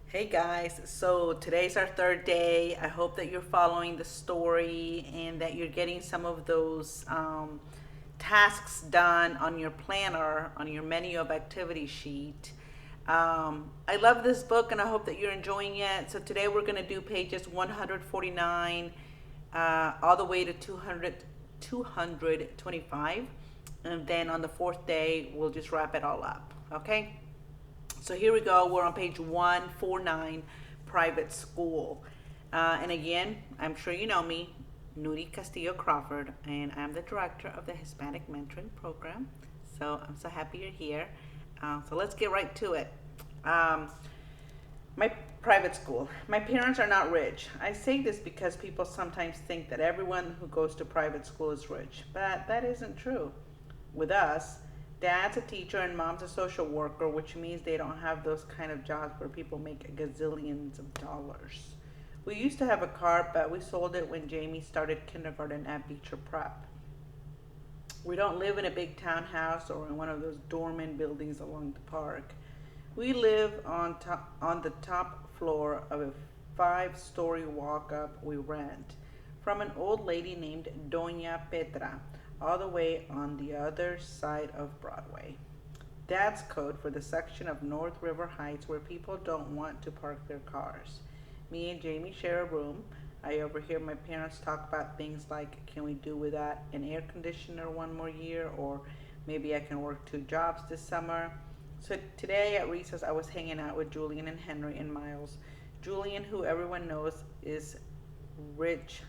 Hey guys, so today's our third day. I hope that you're following the story and that you're getting some of those tasks done on your planner, on your menu of activity sheet. I love this book and I hope that you're enjoying it. So today we're going to do pages 149 all the way to 225. And then on the fourth day, we'll just wrap it all up. Okay? So here we go. We're on page 149, private school. And again, I'm sure you know me, Nuri Castillo Crawford, and I'm the director of the Hispanic Mentoring Program. So I'm so happy you're here. So let's get right to it. Um, my private school. My parents are not rich. I say this because people sometimes think that everyone who goes to private school is rich, but that isn't true. With us, dad's a teacher and mom's a social worker, which means they don't have those kind of jobs where people make gazillions of dollars. We used to have a car, but we sold it when Jamie started kindergarten at Beecher Prep. We don't live in a big townhouse or in one of those dormant buildings along the park. We live on the top floor of a five-story walk-up we rent from an old lady named Doña Petra, all the way on the other side of Broadway. That's code for the section of North River Heights where people don't want to park their cars. Me and Jamie share a room. I overhear my parents talk about things like, can we do without an air conditioner one more year? Or maybe I can work two jobs this summer. So today at recess, I was hanging out with Julian and Henry and Miles. Julian, who everyone knows is rich,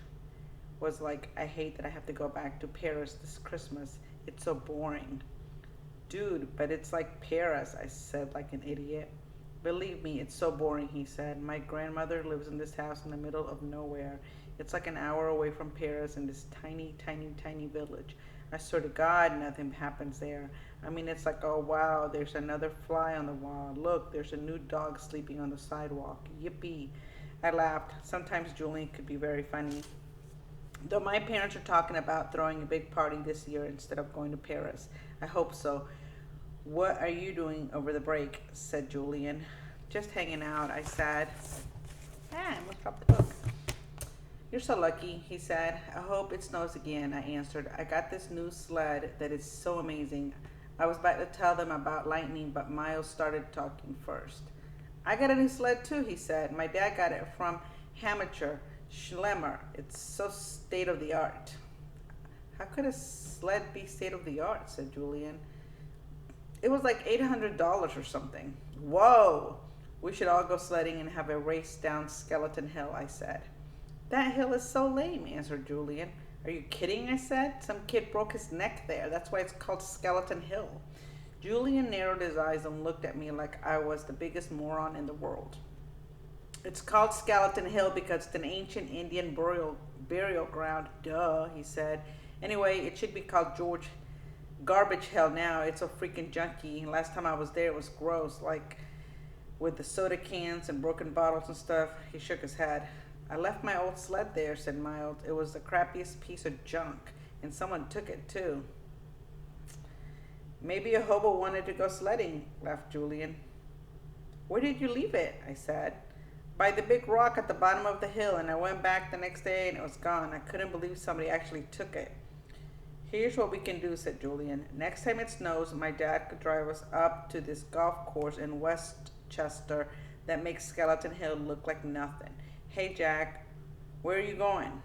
was like, I hate that I have to go back to Paris this Christmas. It's so boring. Dude, but it's like Paris, I said like an idiot. Believe me, it's so boring, he said. My grandmother lives in this house in the middle of nowhere. It's like an hour away from Paris in this tiny, tiny, tiny village. I swear to God, nothing happens there. I mean, it's like, oh wow, there's another fly on the wall. Look, there's a new dog sleeping on the sidewalk. Yippee. I laughed. Sometimes Julian could be very funny. Though my parents are talking about throwing a big party this year instead of going to Paris. I hope so. What are you doing over the break? Said Julian. Just hanging out, I said. Ah, I almost dropped the book. You're so lucky, he said. I hope it snows again, I answered. I got this new sled that is so amazing. I was about to tell them about lightning, but Miles started talking first. I got a new sled too, he said. My dad got it from Hamacher Schlemmer. It's so state of the art. How could a sled be state of the art? Said Julian. It was like $800 or something. Whoa! We should all go sledding and have a race down Skeleton Hill, I said. That hill is so lame, answered Julian. Are you kidding? I said. Some kid broke his neck there. That's why it's called Skeleton Hill. Julian narrowed his eyes and looked at me like I was the biggest moron in the world. It's called Skeleton Hill because it's an ancient Indian burial ground. Duh, he said. Anyway, it should be called George Garbage Hill now. It's so freaking junky. Last time I was there, it was gross. Like with the soda cans and broken bottles and stuff. He shook his head. I left my old sled there, said Miles. It was the crappiest piece of junk, and someone took it too. Maybe a hobo wanted to go sledding, laughed Julian. Where did you leave it? I said. By the big rock at the bottom of the hill, and I went back the next day and it was gone. I couldn't believe somebody actually took it. Here's what we can do, said Julian. Next time it snows, my dad could drive us up to this golf course in Westchester that makes Skeleton Hill look like nothing. Hey, Jack, where are you going?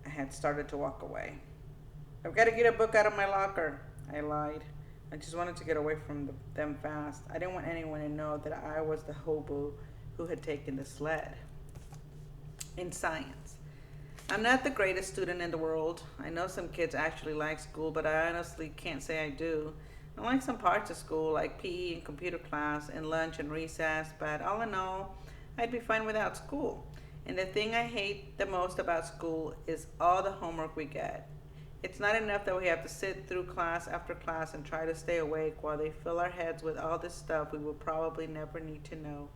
I had started to walk away. I've got to get a book out of my locker, I lied. I just wanted to get away from them fast. I didn't want anyone to know that I was the hobo who had taken the sled. In science. I'm not the greatest student in the world. I know some kids actually like school, but I honestly can't say I do. I like some parts of school, like PE and computer class, and lunch and recess, but all in all, I'd be fine without school. And the thing I hate the most about school is all the homework we get. It's not enough that we have to sit through class after class and try to stay awake while they fill our heads with all this stuff we will probably never need to know.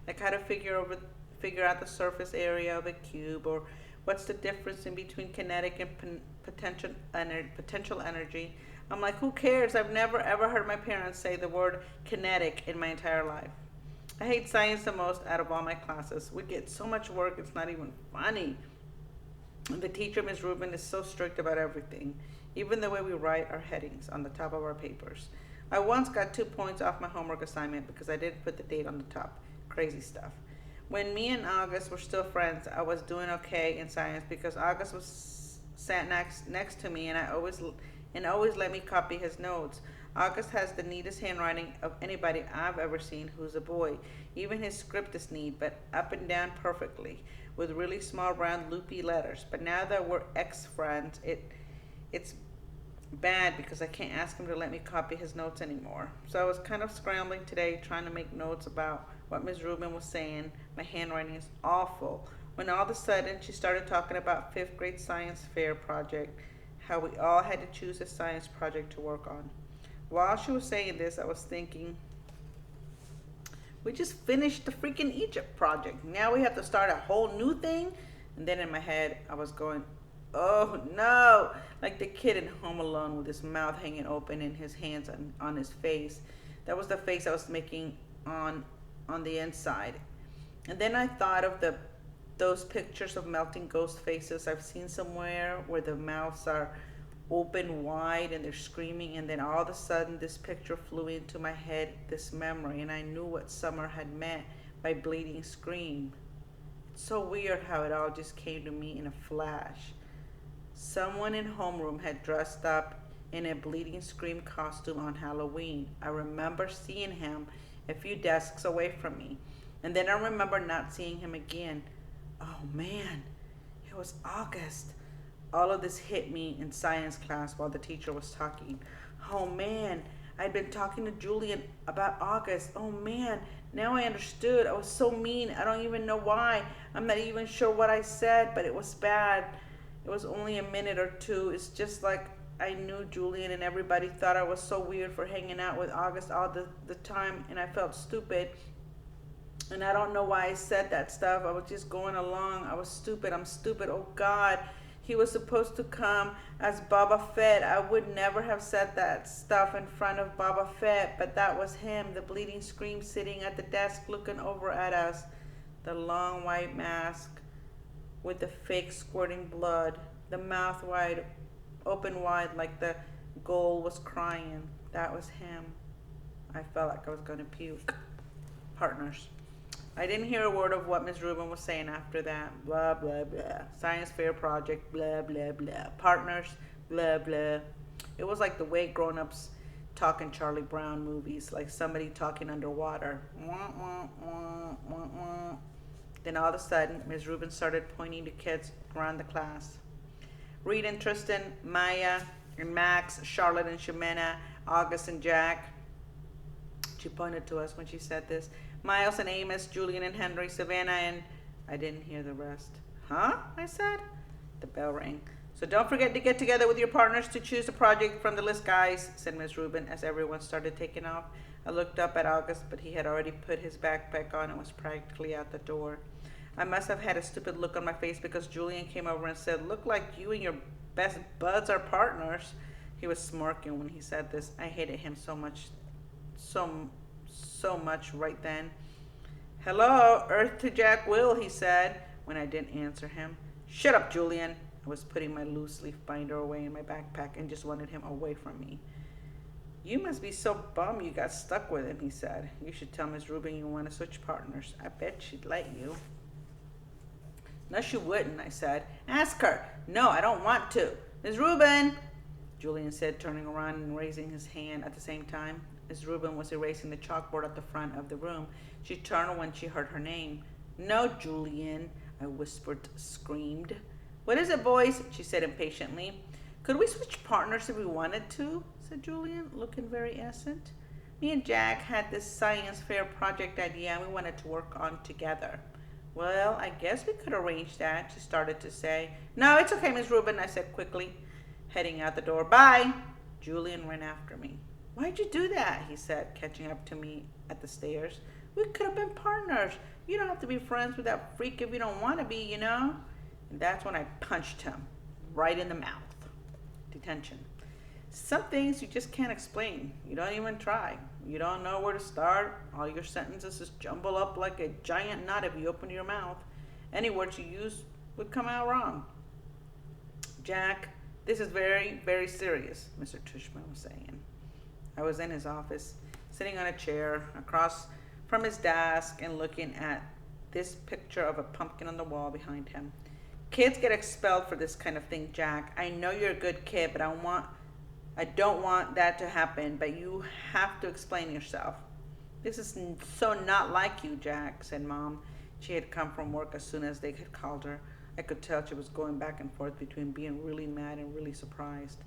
Like how to figure out the surface area of a cube, or what's the difference in between kinetic and potential energy. I'm like, who cares? I've never ever heard my parents say the word kinetic in my entire life. I hate science the most out of all my classes. We get so much work, it's not even funny. And the teacher, Miss Rubin, is so strict about everything, even the way we write our headings on the top of our papers. I once got 2 points off my homework assignment because I didn't put the date on the top. Crazy stuff. When me and August were still friends, I was doing okay in science because August was sat next to me and always let me copy his notes. August has the neatest handwriting of anybody I've ever seen who's a boy. Even his script is neat, but up and down perfectly, with really small, round, loopy letters. But now that we're ex-friends, it's bad because I can't ask him to let me copy his notes anymore. So I was kind of scrambling today trying to make notes about what Ms. Rubin was saying. My handwriting is awful. When all of a sudden she started talking about fifth grade science fair project, how we all had to choose a science project to work on. While she was saying this, I was thinking, we just finished the freaking Egypt project. Now we have to start a whole new thing? And then in my head, I was going, oh no, like the kid in Home Alone with his mouth hanging open and his hands on his face. That was the face I was making on the inside. And then I thought of those pictures of melting ghost faces I've seen somewhere where the mouths are open wide and they're screaming, and then all of a sudden this picture flew into my head, this memory, and I knew what Summer had meant by bleeding scream. It's so weird how it all just came to me in a flash. Someone in homeroom had dressed up in a bleeding scream costume on Halloween. I remember seeing him a few desks away from me, and then I remember not seeing him again. Oh man, it was August. All of this hit me in science class while the teacher was talking. Oh man, I'd been talking to Julian about August. Oh man, now I understood. I was so mean. I don't even know why. I'm not even sure what I said, but it was bad. It was only a minute or two. It's just like I knew Julian and everybody thought I was so weird for hanging out with August all the time, and I felt stupid. And I don't know why I said that stuff. I was just going along. I was stupid. I'm stupid. Oh God. He was supposed to come as Boba Fett. I would never have said that stuff in front of Boba Fett, but that was him, the bleeding scream sitting at the desk looking over at us. The long white mask with the fake squirting blood, the mouth open wide like the ghoul was crying. That was him. I felt like I was going to puke. Partners. I didn't hear a word of what Ms. Rubin was saying after that. Blah, blah, blah. Science fair project, blah, blah, blah. Partners, blah, blah. It was like the way grown-ups talk in Charlie Brown movies, like somebody talking underwater. Wah, wah, wah, wah, wah. Then all of a sudden, Ms. Rubin started pointing to kids around the class. Reed and Tristan, Maya and Max, Charlotte and Ximena, August and Jack. She pointed to us when she said this. Miles and Amos, Julian and Henry, Savannah, and I didn't hear the rest. Huh? I said. The bell rang. So don't forget to get together with your partners to choose a project from the list, guys, said Miss Rubin as everyone started taking off. I looked up at August, but he had already put his backpack on and was practically out the door. I must have had a stupid look on my face because Julian came over and said, "Look like you and your best buds are partners." He was smirking when he said this. I hated him so much right then. "Hello, Earth to Jack Will," he said when I didn't answer him. "Shut up, Julian." I was putting my loose leaf binder away in my backpack and just wanted him away from me. "You must be so bummed you got stuck with him," he said. "You should tell Miss Rubin you want to switch partners. I bet she'd let you." "No, she wouldn't," I said. "Ask her." "No, I don't want to." "Miss Rubin," Julian said, turning around and raising his hand at the same time. Miss Rubin was erasing the chalkboard at the front of the room. She turned when she heard her name. "No, Julian," I whispered, screamed. "What is it, boys?" she said impatiently. "Could we switch partners if we wanted to?" said Julian, looking very innocent. "Me and Jack had this science fair project idea and we wanted to work on together." "Well, I guess we could arrange that," she started to say. "No, it's okay, Miss Rubin," I said quickly, heading out the door. "Bye." Julian ran after me. "Why'd you do that?" he said, catching up to me at the stairs. "We could have been partners. You don't have to be friends with that freak if you don't want to be, you know." And that's when I punched him right in the mouth. Detention. Some things you just can't explain. You don't even try. You don't know where to start. All your sentences just jumble up like a giant knot if you open your mouth. Any words you use would come out wrong. Jack, this is very, very serious, Mr. Tushman was saying. I was in his office, sitting on a chair across from his desk and looking at this picture of a pumpkin on the wall behind him. Kids get expelled for this kind of thing, Jack. I know you're a good kid, but I don't want that to happen, but you have to explain yourself. This is so not like you, Jack, said Mom. She had come from work as soon as they had called her. I could tell she was going back and forth between being really mad and really surprised.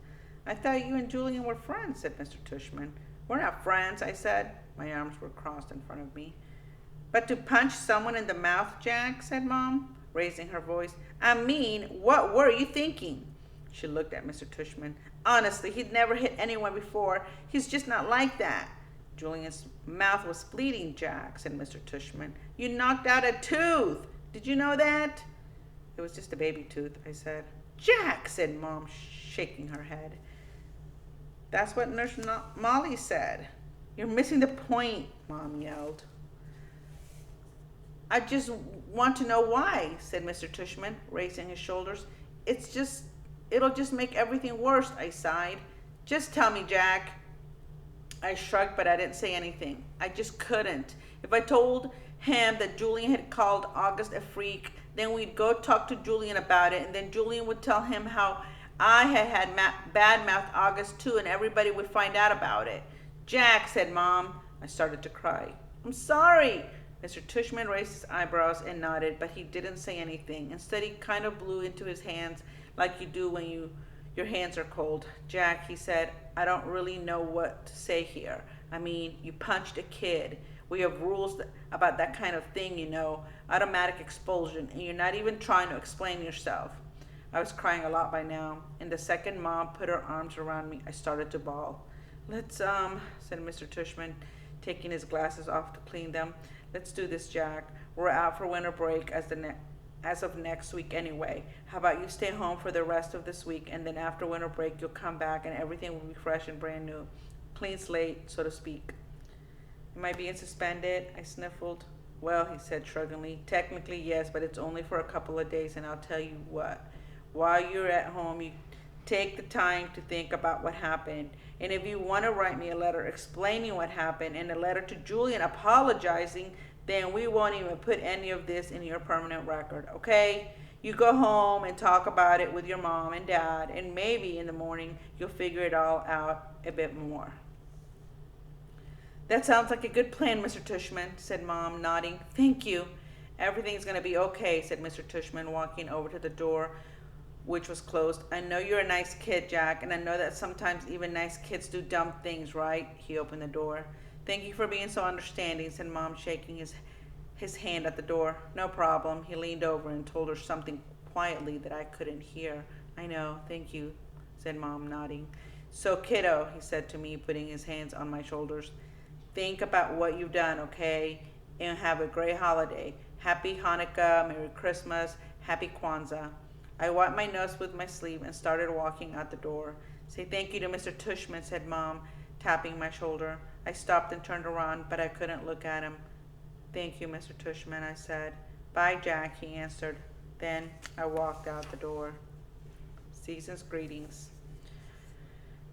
I thought you and Julian were friends, said Mr. Tushman. We're not friends, I said. My arms were crossed in front of me. But to punch someone in the mouth, Jack, said Mom, raising her voice. I mean, what were you thinking? She looked at Mr. Tushman. Honestly, he'd never hit anyone before. He's just not like that. Julian's mouth was bleeding, Jack, said Mr. Tushman. You knocked out a tooth. Did you know that? It was just a baby tooth, I said. Jack, said Mom, shaking her head. That's what Nurse Molly said. You're missing the point, Mom yelled. I just want to know why, said Mr. Tushman, raising his shoulders. It'll just make everything worse, I sighed. Just tell me, Jack. I shrugged, but I didn't say anything. I just couldn't. If I told him that Julian had called August a freak, then we'd go talk to Julian about it, and then Julian would tell him how I had bad-mouthed August too, and everybody would find out about it. Jack, said Mom. I started to cry. I'm sorry. Mr. Tushman raised his eyebrows and nodded, but he didn't say anything. Instead, he kind of blew into his hands like you do when your hands are cold. Jack, he said, I don't really know what to say here. I mean, you punched a kid. We have rules about that kind of thing, you know, automatic expulsion, and you're not even trying to explain yourself. I was crying a lot by now, and the second Mom put her arms around me, I started to bawl. Let's, said Mr. Tushman, taking his glasses off to clean them. Let's do this, Jack. We're out for winter break as of next week anyway. How about you stay home for the rest of this week, and then after winter break, you'll come back and everything will be fresh and brand new. Clean slate, so to speak. Am I being suspended? I sniffled. Well, he said shruggingly, technically yes, but it's only for a couple of days, and I'll tell you what. While you're at home, you take the time to think about what happened. And if you want to write me a letter explaining what happened and a letter to Julian apologizing, then we won't even put any of this in your permanent record, okay? You go home and talk about it with your mom and dad, and maybe in the morning you'll figure it all out a bit more. That sounds like a good plan, Mr. Tushman, said Mom, nodding. Thank you. Everything's going to be okay, said Mr. Tushman, walking over to the door, which was closed. I know you're a nice kid, Jack, and I know that sometimes even nice kids do dumb things, right? He opened the door. Thank you for being so understanding, said Mom, shaking his hand at the door. No problem. He leaned over and told her something quietly that I couldn't hear. I know. Thank you, said Mom, nodding. So, kiddo, he said to me, putting his hands on my shoulders, think about what you've done, okay? And have a great holiday. Happy Hanukkah, Merry Christmas, Happy Kwanzaa. I wiped my nose with my sleeve and started walking out the door. Say thank you to Mr. Tushman, said Mom, tapping my shoulder. I stopped and turned around, but I couldn't look at him. Thank you, Mr. Tushman, I said. Bye, Jack, he answered. Then I walked out the door. Season's greetings.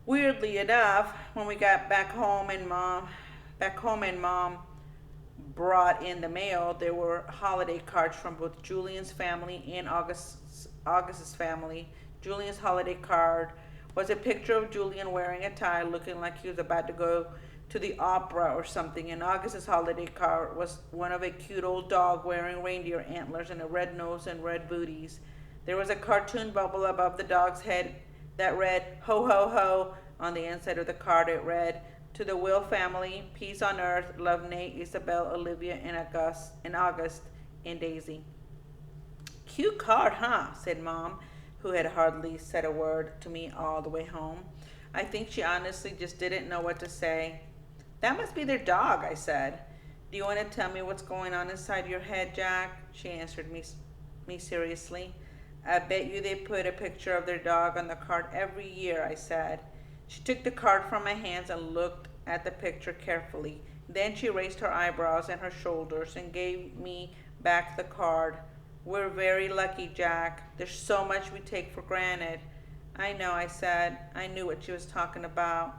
Weirdly enough, when we got back home and Mom brought in the mail, there were holiday cards from both Julian's family and August's family. Julian's holiday card was a picture of Julian wearing a tie, looking like he was about to go to the opera or something, and August's holiday card was one of a cute old dog wearing reindeer antlers and a red nose and red booties. There was a cartoon bubble above the dog's head that read, ho, ho, ho. On the inside of the card it read, to the Will family, peace on earth, love Nate, Isabel, Olivia, and August, and Daisy. Cute card, huh? Said Mom, who had hardly said a word to me all the way home. I think she honestly just didn't know what to say. That must be their dog, I said. Do you want to tell me what's going on inside your head, Jack? She answered me seriously. I bet you they put a picture of their dog on the card every year, I said. She took the card from my hands and looked at the picture carefully. Then she raised her eyebrows and her shoulders and gave me back the card. We're very lucky, Jack. There's so much we take for granted. I know, I said. I knew what she was talking about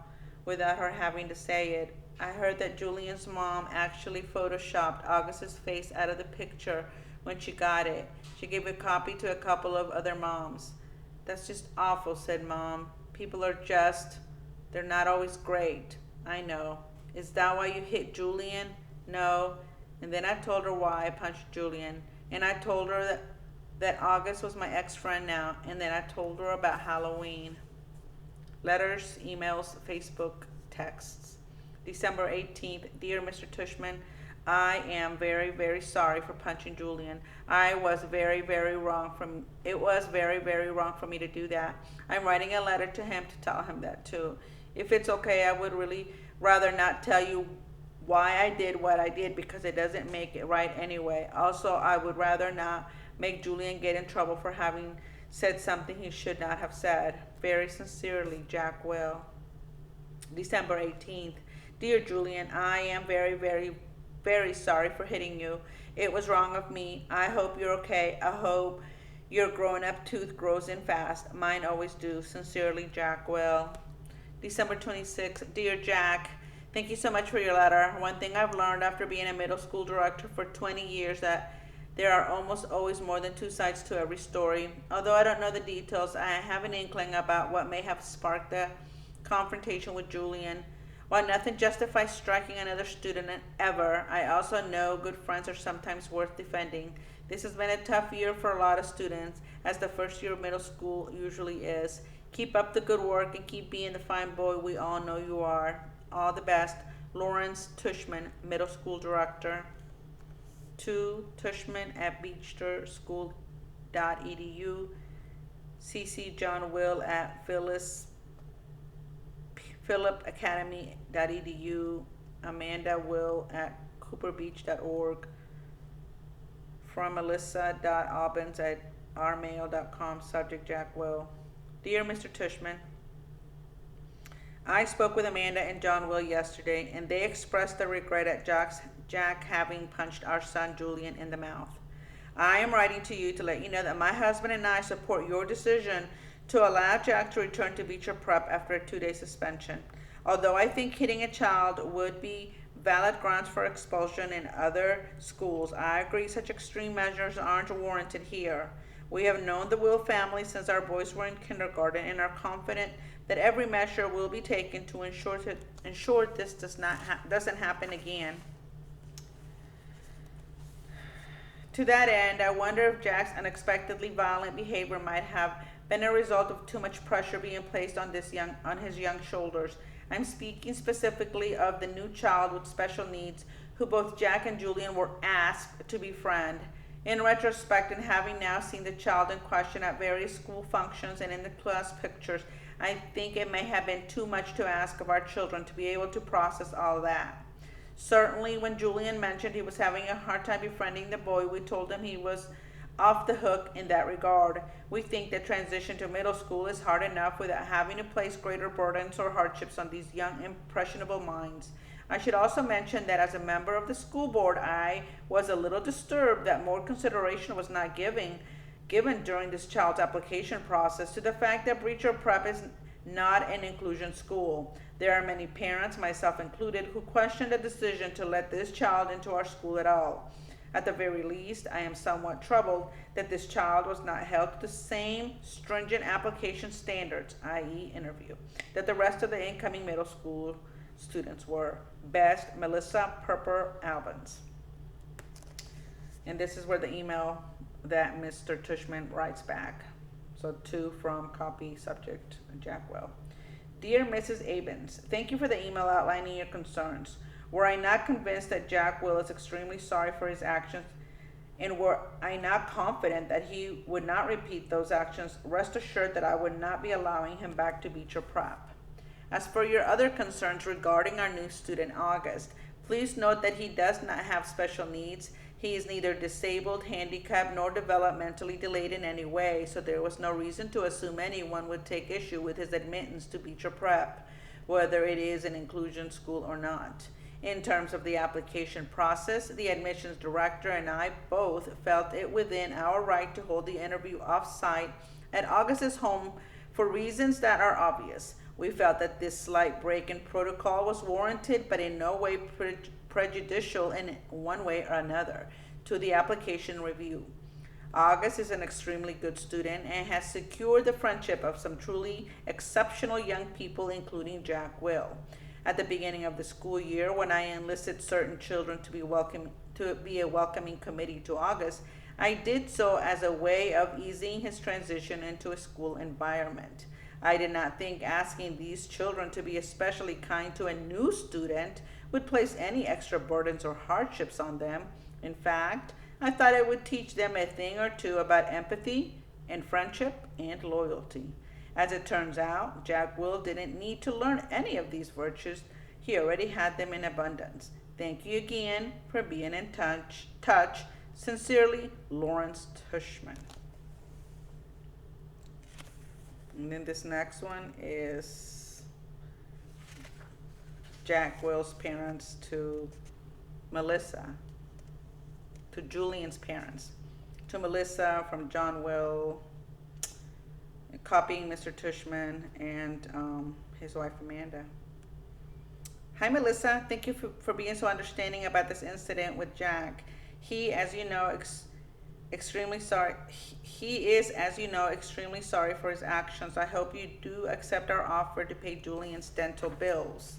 without her having to say it. I heard that Julian's mom actually photoshopped August's face out of the picture when she got it. She gave a copy to a couple of other moms. That's just awful, said Mom. People are just, they're not always great. I know. Is that why you hit Julian? No. And then I told her why I punched Julian. And I told her that August was my ex-friend now. And then I told her about Halloween. Letters, emails, Facebook, texts. December 18th. Dear Mr. Tushman, I am very, very sorry for punching Julian. It was very, very wrong for me to do that. I'm writing a letter to him to tell him that too. If it's okay, I would really rather not tell you why I did what I did because it doesn't make it right anyway. Also, I would rather not make Julian get in trouble for having said something he should not have said. Very sincerely, Jack Will. December 18th. Dear Julian, I am very, very, very sorry for hitting you. It was wrong of me. I hope you're okay. I hope your growing up tooth grows in fast. Mine always do. Sincerely, Jack Will. December 26th. Dear Jack, thank you so much for your letter. One thing I've learned after being a middle school director for 20 years that there are almost always more than two sides to every story. Although I don't know the details, I have an inkling about what may have sparked the confrontation with Julian. While nothing justifies striking another student ever, I also know good friends are sometimes worth defending. This has been a tough year for a lot of students, as the first year of middle school usually is. Keep up the good work and keep being the fine boy we all know you are. All the best. Lawrence Tushman, Middle School Director. To tushman@beechsterschool.edu. CC John Will at philipacademy.edu. Amanda Will at cooperbeach.org. From melissa.albans@rmail.com. Subject Jack Will. Dear Mr. Tushman, I spoke with Amanda and John Will yesterday, and they expressed their regret at Jack having punched our son Julian in the mouth. I am writing to you to let you know that my husband and I support your decision to allow Jack to return to Beecher Prep after a 2-day suspension. Although I think hitting a child would be valid grounds for expulsion in other schools, I agree such extreme measures aren't warranted here. We have known the Will family since our boys were in kindergarten and are confident that every measure will be taken to ensure this doesn't happen again. To that end, I wonder if Jack's unexpectedly violent behavior might have been a result of too much pressure being placed on his young shoulders. I'm speaking specifically of the new child with special needs who both Jack and Julian were asked to befriend. In retrospect, and having now seen the child in question at various school functions and in the class pictures, I think it may have been too much to ask of our children to be able to process all that. Certainly, when Julian mentioned he was having a hard time befriending the boy, we told him he was off the hook in that regard. We think the transition to middle school is hard enough without having to place greater burdens or hardships on these young, impressionable minds. I should also mention that as a member of the school board, I was a little disturbed that more consideration was not given during this child's application process to the fact that Beecher Prep is not an inclusion school. There are many parents, myself included, who question the decision to let this child into our school at all. At the very least, I am somewhat troubled that this child was not held to the same stringent application standards, i.e. interview, that the rest of the incoming middle school students were. Best, Melissa Perper Albans. And this is where the email that Mr. Tushman writes back. So to from copy subject Jack Will. Dear Mrs. Abens, thank you for the email outlining your concerns. Were I not convinced that Jack Will is extremely sorry for his actions, and were I not confident that he would not repeat those actions, rest assured that I would not be allowing him back to Beecher Prep. As for your other concerns regarding our new student, August, please note that he does not have special needs. He is neither disabled, handicapped, nor developmentally delayed in any way, so there was no reason to assume anyone would take issue with his admittance to Beecher Prep. whether it is an inclusion school or not. In terms of the application process, the admissions director and I both felt it within our right to hold the interview off-site at August's home for reasons that are obvious. We felt that this slight break in protocol was warranted, but in no way prejudicial in one way or another to the application review. August is an extremely good student and has secured the friendship of some truly exceptional young people, including Jack Will. At the beginning of the school year, when I enlisted certain children to be a welcoming committee to August, I did so as a way of easing his transition into a school environment. I did not think asking these children to be especially kind to a new student would place any extra burdens or hardships on them. In fact, I thought it would teach them a thing or two about empathy and friendship and loyalty. As it turns out, Jack Will didn't need to learn any of these virtues. He already had them in abundance. Thank you again for being in touch. Sincerely, Lawrence Tushman. And then this next one is Jack Will's parents to Melissa, to Julian's parents. To Melissa from John Will, copying Mr. Tushman and his wife Amanda. Hi Melissa, thank you for being so understanding about this incident with Jack. He, as you know, extremely sorry. He is, as you know, extremely sorry for his actions. I hope you do accept our offer to pay Julian's dental bills.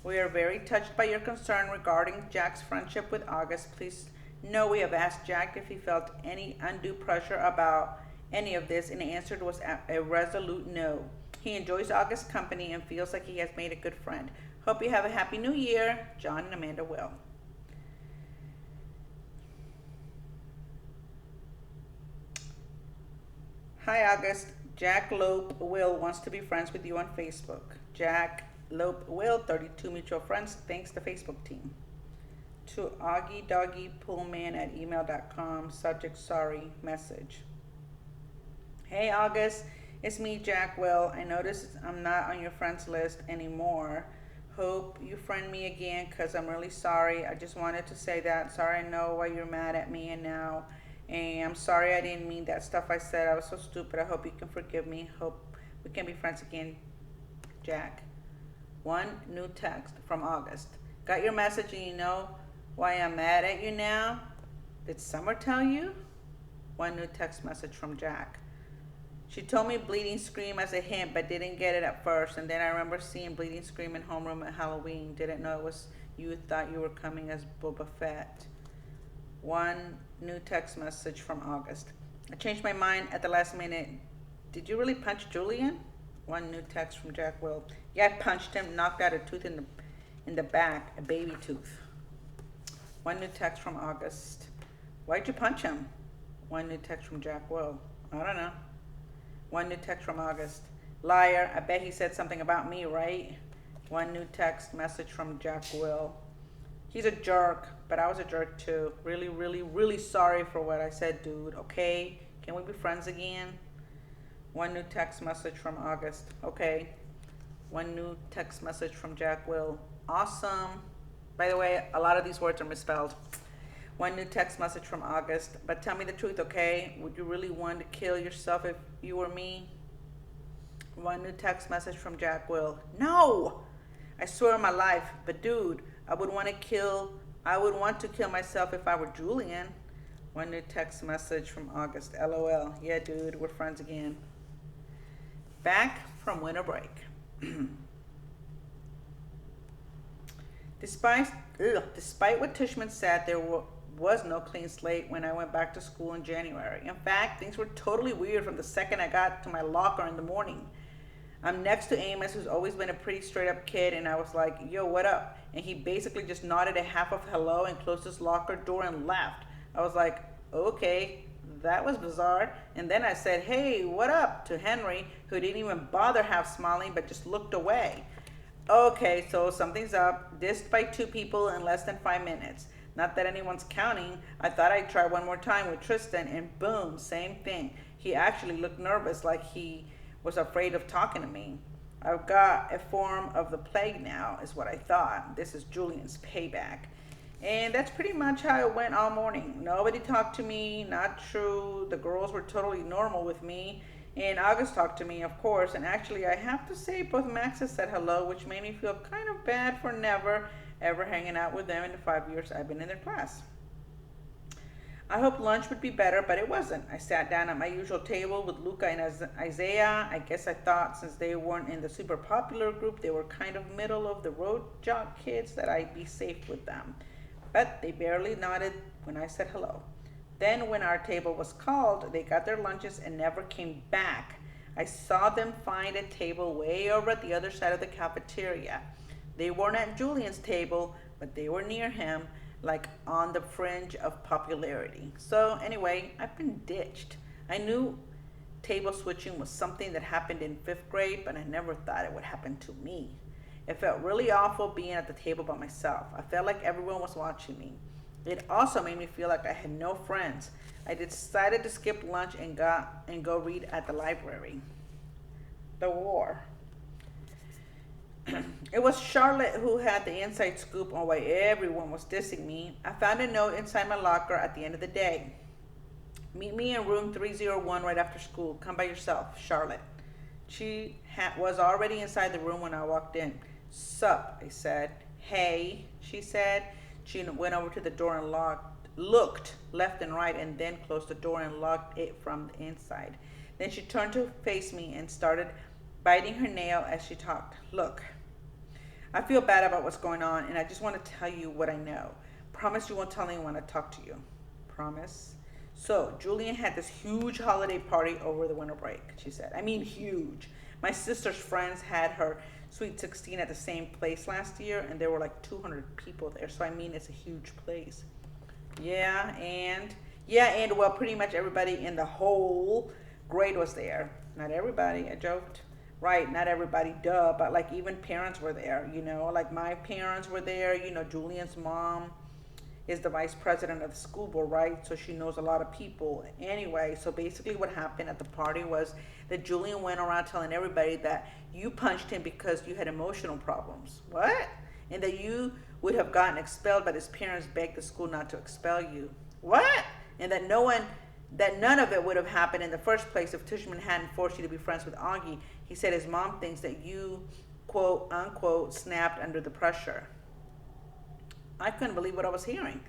We are very touched by your concern regarding Jack's friendship with August. Please know we have asked Jack if he felt any undue pressure about any of this, and the answer was a resolute no. He enjoys August's company and feels like he has made a good friend. Hope you have a happy new year. John and Amanda Will. Hi August, Jack Lope Will wants to be friends with you on Facebook. Jack Lope Will, 32 mutual friends, thanks the Facebook team. To Augie Doggy Pullman at email.com, subject sorry, message. Hey August, it's me Jack Will. I noticed I'm not on your friends list anymore. Hope you friend me again because I'm really sorry. I just wanted to say that. Sorry, I know why you're mad at me and now. And I'm sorry I didn't mean that stuff I said. I was so stupid. I hope you can forgive me. Hope we can be friends again, Jack. One new text from August. Got your message and you know why I'm mad at you now? Did Summer tell you? One new text message from Jack. She told me Bleeding Scream as a hint, but didn't get it at first. And then I remember seeing Bleeding Scream in homeroom at Halloween. Didn't know it was you. Thought you were coming as Boba Fett. One new text message from August. I changed my mind at the last minute. Did you really punch Julian? One new text from Jack Will. Yeah, I punched him, knocked out a tooth in the back, a baby tooth. One new text from August. Why'd you punch him? One new text from Jack Will. I don't know. One new text from August. Liar, I bet he said something about me, right? One new text message from Jack Will. He's a jerk, but I was a jerk too. Really, really, really sorry for what I said, dude. Okay? Can we be friends again? One new text message from August. Okay. One new text message from Jack Will. Awesome. By the way, a lot of these words are misspelled. One new text message from August. But tell me the truth, okay? Would you really want to kill yourself if you were me? One new text message from Jack Will. No! I swear on my life, but dude, I would want to kill myself if I were Julian. One new text message from August. LOL. Yeah, dude, we're friends again. Back from winter break. Despite what Tushman said, there was no clean slate when I went back to school in January. In fact, things were totally weird from the second I got to my locker in the morning. I'm next to Amos, who's always been a pretty straight up kid, and I was like, yo, what up? And he basically just nodded a half of hello and closed his locker door and left. I was like, okay, that was bizarre. And then I said, hey, what up? To Henry, who didn't even bother half smiling but just looked away. Okay, so something's up. Dissed by 2 people in less than 5 minutes. Not that anyone's counting. I thought I'd try one more time with Tristan, and boom, same thing. He actually looked nervous, like he was afraid of talking to me. I've got a form of the plague now, is what I thought. This is Julian's payback. And that's pretty much how it went all morning. Nobody talked to me, not true. The girls were totally normal with me. And August talked to me, of course. And actually, I have to say, both Maxes said hello, which made me feel kind of bad for never ever hanging out with them in the 5 years I've been in their class. I hoped lunch would be better, but it wasn't. I sat down at my usual table with Luca and Isaiah. I guess I thought since they weren't in the super popular group, they were kind of middle of the road jock kids, that I'd be safe with them. But they barely nodded when I said hello. Then, when our table was called, they got their lunches and never came back. I saw them find a table way over at the other side of the cafeteria. They weren't at Julian's table, but they were near him, like on the fringe of popularity. So anyway, I've been ditched. I knew table switching was something that happened in 5th grade, but I never thought it would happen to me. It felt really awful being at the table by myself. I felt like everyone was watching me. It also made me feel like I had no friends. I decided to skip lunch and go read at the library. The war. It was Charlotte who had the inside scoop on why everyone was dissing me. I found a note inside my locker at the end of the day. Meet me in room 301 right after school. Come by yourself, Charlotte. She was already inside the room when I walked in. Sup, I said. Hey, she said. She went over to the door and looked left and right, and then closed the door and locked it from the inside. Then she turned to face me and started biting her nail as she talked. Look, I feel bad about what's going on, and I just want to tell you what I know. Promise you won't tell anyone I talk to you. Promise? So, Julian had this huge holiday party over the winter break, she said. I mean, huge. My sister's friends had her Sweet 16 at the same place last year, and there were like 200 people there. So, I mean, it's a huge place. Yeah, and well, pretty much everybody in the whole grade was there. Not everybody, I joked. Right, not everybody, duh, but like even parents were there, like my parents were there, Julian's mom is the vice president of the school board, right? So she knows a lot of people. Anyway, so basically what happened at the party was that Julian went around telling everybody that you punched him because you had emotional problems. What? And that you would have gotten expelled, but his parents begged the school not to expel you. What? And that none of it would have happened in the first place if Tushman hadn't forced you to be friends with Augie. He said his mom thinks that you, quote unquote, snapped under the pressure. I couldn't believe what I was hearing.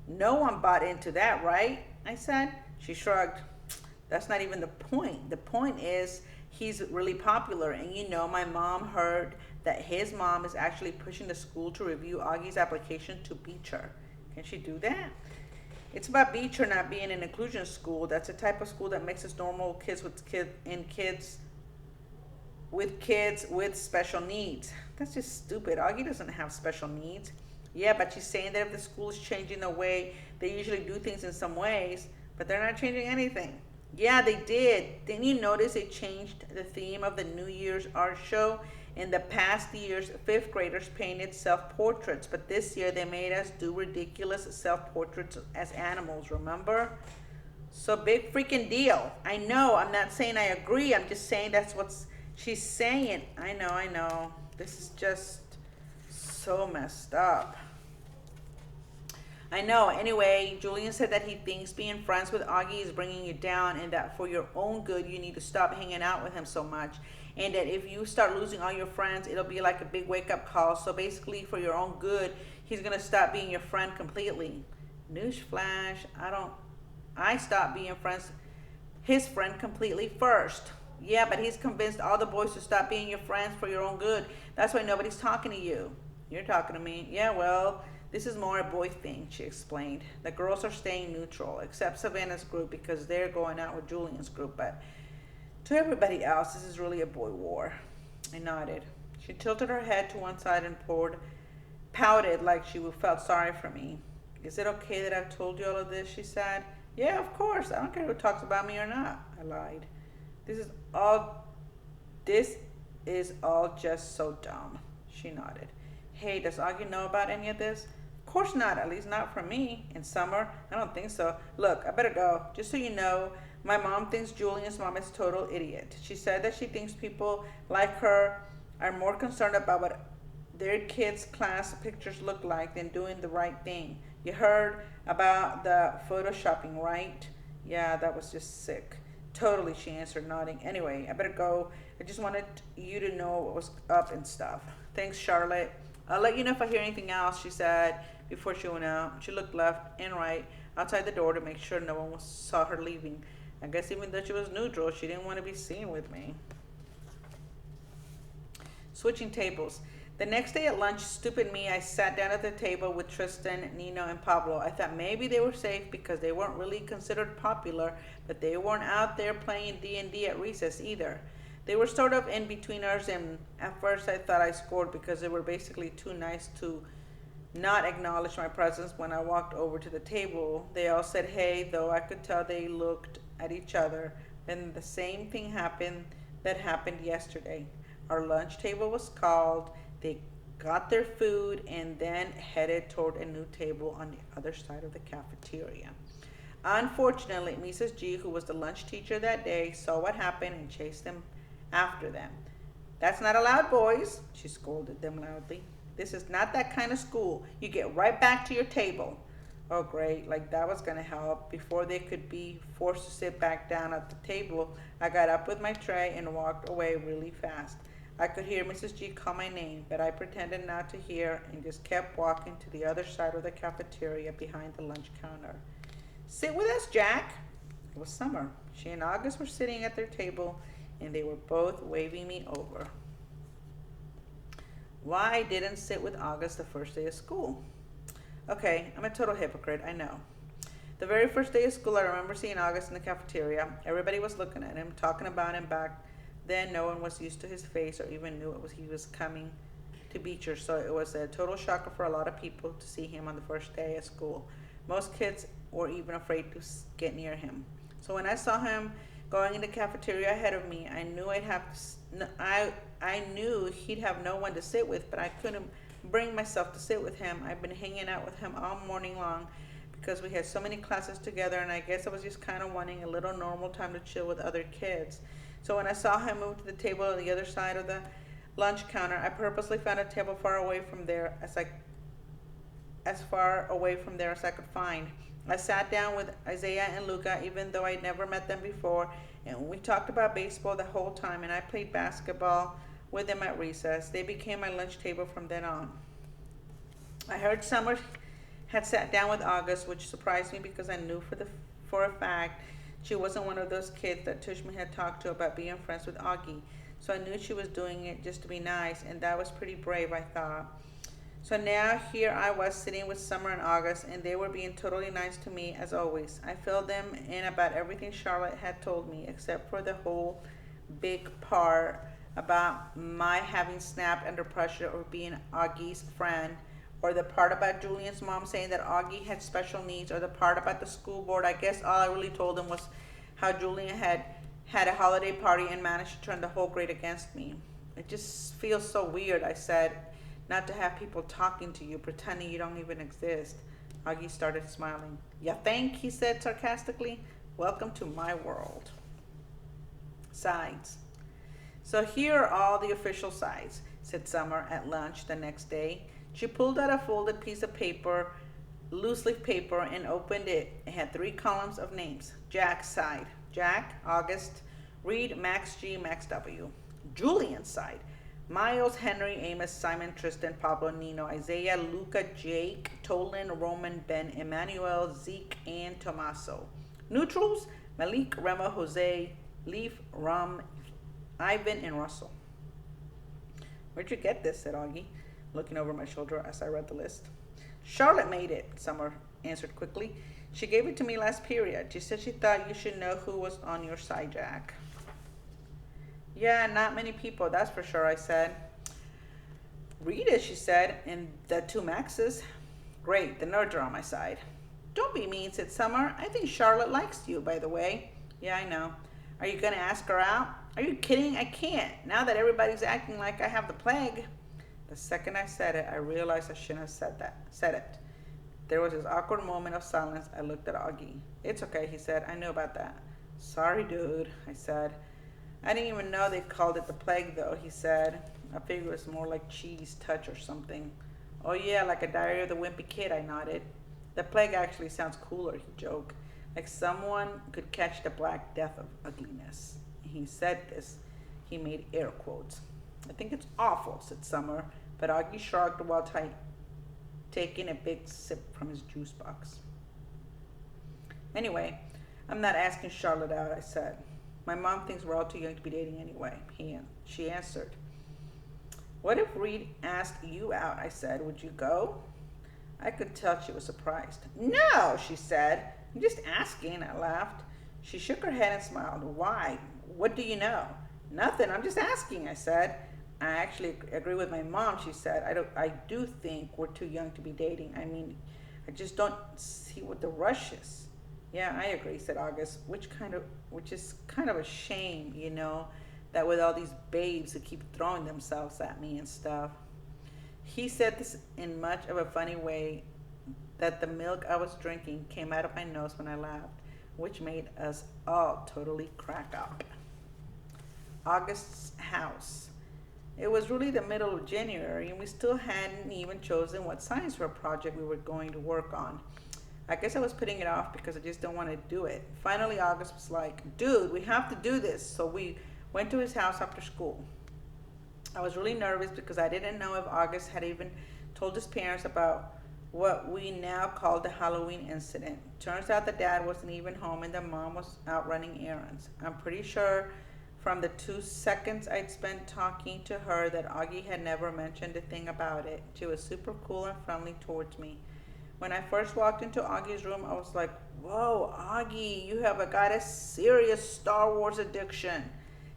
No one bought into that, right? I said. She shrugged. That's not even the point. The point is he's really popular. And my mom heard that his mom is actually pushing the school to review Augie's application to Beecher. Can she do that? It's about Beecher not being an inclusion school. That's a type of school that mixes normal kids with kids with special needs. That's just stupid. Augie doesn't have special needs. Yeah, but she's saying that if the school is changing the way they usually do things in some ways, but they're not changing anything. Yeah, they did. Didn't you notice they changed the theme of the New Year's art show? In the past years, 5th graders painted self-portraits, but this year they made us do ridiculous self-portraits as animals, remember? So big freaking deal. I know, I'm not saying I agree, I'm just saying that's what she's saying. I know. This is just so messed up. I know. Anyway, Julian said that he thinks being friends with Augie is bringing you down, and that for your own good, you need to stop hanging out with him so much. And that if you start losing all your friends, it'll be like a big wake-up call. So basically, for your own good, he's going to stop being your friend completely. Newsflash, I stopped being his friend completely first. Yeah, but he's convinced all the boys to stop being your friends for your own good. That's why nobody's talking to you. You're talking to me. Yeah, well, this is more a boy thing, she explained. The girls are staying neutral, except Savannah's group because they're going out with Julian's group. But to everybody else, this is really a boy war. I nodded. She tilted her head to one side and pouted like she felt sorry for me. Is it okay that I've told you all of this, she said. Yeah, of course. I don't care who talks about me or not, I lied. This is all just so dumb, she nodded. Hey, does Augie know about any of this? Of course not, at least not from me. In summer? I don't think so. Look, I better go. Just so you know, my mom thinks Julian's mom is a total idiot. She said that she thinks people like her are more concerned about what their kids' class pictures look like than doing the right thing. You heard about the photoshopping, right? Yeah, that was just sick. Totally, she answered, nodding. Anyway, I better go. I just wanted you to know what was up and stuff. Thanks, Charlotte. I'll let you know if I hear anything else, she said before she went out. She looked left and right outside the door to make sure no one saw her leaving. I guess even though she was neutral, she didn't want to be seen with me. Switching tables. The next day at lunch, stupid me, I sat down at the table with Tristan, Nino, and Pablo. I thought maybe they were safe because they weren't really considered popular, but they weren't out there playing D&D at recess either. They were sort of in betweeners, and at first I thought I scored because they were basically too nice to not acknowledge my presence when I walked over to the table. They all said hey, though I could tell they looked at each other. Then the same thing happened that happened yesterday. Our lunch table was called. They got their food and then headed toward a new table on the other side of the cafeteria. Unfortunately, Mrs. G, who was the lunch teacher that day, saw what happened and chased them after them. That's not allowed, boys, she scolded them loudly. This is not that kind of school. You get right back to your table. Oh, great, like that was going to help. Before they could be forced to sit back down at the table, I got up with my tray and walked away really fast. I could hear Mrs. G call my name, but I pretended not to hear and just kept walking to the other side of the cafeteria behind the lunch counter. Sit with us, Jack. It was summer. She and August were sitting at their table, and they were both waving me over. Why I didn't sit with August the first day of school? Okay, I'm a total hypocrite, I know. The very first day of school, I remember seeing August in the cafeteria. Everybody was looking at him, talking about him back then. No one was used to his face or even knew he was coming to Beecher, so it was a total shocker for a lot of people to see him on the first day of school. Most kids were even afraid to get near him. So when I saw him going in the cafeteria ahead of me, I knew I knew he'd have no one to sit with, but I couldn't bring myself to sit with him. I've been hanging out with him all morning long because we had so many classes together, and I guess I was just kind of wanting a little normal time to chill with other kids. So when I saw him move to the table on the other side of the lunch counter, I purposely found a table as far away from there as I could find. I sat down with Isaiah and Luca, even though I'd never met them before, and we talked about baseball the whole time, and I played basketball with them at recess. They became my lunch table from then on. I heard Summer had sat down with August, which surprised me because I knew for a fact she wasn't one of those kids that Tushman had talked to about being friends with Augie. So I knew she was doing it just to be nice, and that was pretty brave, I thought. So now here I was sitting with Summer and August, and they were being totally nice to me as always. I filled them in about everything Charlotte had told me, except for the whole big part about my having snapped under pressure or being Augie's friend, or the part about Julian's mom saying that Augie had special needs, or the part about the school board. I guess all I really told them was how Julian had a holiday party and managed to turn the whole grade against me. It just feels so weird, I said, not to have people talking to you, pretending you don't even exist. Augie started smiling. "You think?" he said sarcastically. "Welcome to my world." Sides. So here are all the official sides, said Summer at lunch the next day. She pulled out a folded piece of paper, loose leaf paper, and opened it. It had 3 columns of names. Jack's side. Jack, August, Reed, Max G, Max W. Julian's side. Miles, Henry, Amos, Simon, Tristan, Pablo, Nino, Isaiah, Luca, Jake, Tolan, Roman, Ben, Emmanuel, Zeke, and Tommaso. Neutrals, Malik, Rema, Jose, Leaf, Rum, Ivan, and Russell. "Where'd you get this?" said Augie, looking over my shoulder as I read the list. "Charlotte made it," Summer answered quickly. "She gave it to me last period. She said she thought you should know who was on your side, Jack." "Yeah, not many people, that's for sure," I said. "Read it," she said, "and the 2 Maxes." "Great, the nerds are on my side." "Don't be mean," said Summer. "I think Charlotte likes you, by the way." "Yeah, I know. Are you going to ask her out?" "Are you kidding? I can't, now that everybody's acting like I have the plague." The second I said it, I realized I shouldn't have said it. There was this awkward moment of silence. I looked at Augie. "It's okay," he said. "I knew about that." "Sorry, dude," I said. I didn't even know they called it the plague, though, he said. I figured it was more like cheese touch or something. Oh, yeah, like a diary of the wimpy kid, I nodded. The plague actually sounds cooler, he joked. Like someone could catch the black death of ugliness. He said this. He made air quotes. I think it's awful, said Summer, but Augie shrugged while taking a big sip from his juice box. Anyway, I'm not asking Charlotte out, I said. My mom thinks we're all too young to be dating anyway, she answered. What if Reed asked you out? I said. Would you go? I could tell she was surprised. No, she said. I'm just asking, I laughed. She shook her head and smiled. Why? What do you know? Nothing, I'm just asking, I said. I actually agree with my mom, she said. I do think we're too young to be dating. I mean, I just don't see what the rush is. Yeah, I agree, said August, which is kind of a shame, that with all these babes who keep throwing themselves at me and stuff. He said this in much of a funny way that the milk I was drinking came out of my nose when I laughed, which made us all totally crack up. August's house. It was really the middle of January, and we still hadn't even chosen what science fair project we were going to work on. I guess I was putting it off because I just don't want to do it. Finally, August was like, dude, we have to do this. So we went to his house after school. I was really nervous because I didn't know if August had even told his parents about what we now call the Halloween incident. Turns out the dad wasn't even home and the mom was out running errands. I'm pretty sure from the 2 seconds I'd spent talking to her that Augie had never mentioned a thing about it. She was super cool and friendly towards me. When I first walked into Augie's room, I was like, whoa, Augie, you have got a serious Star Wars addiction.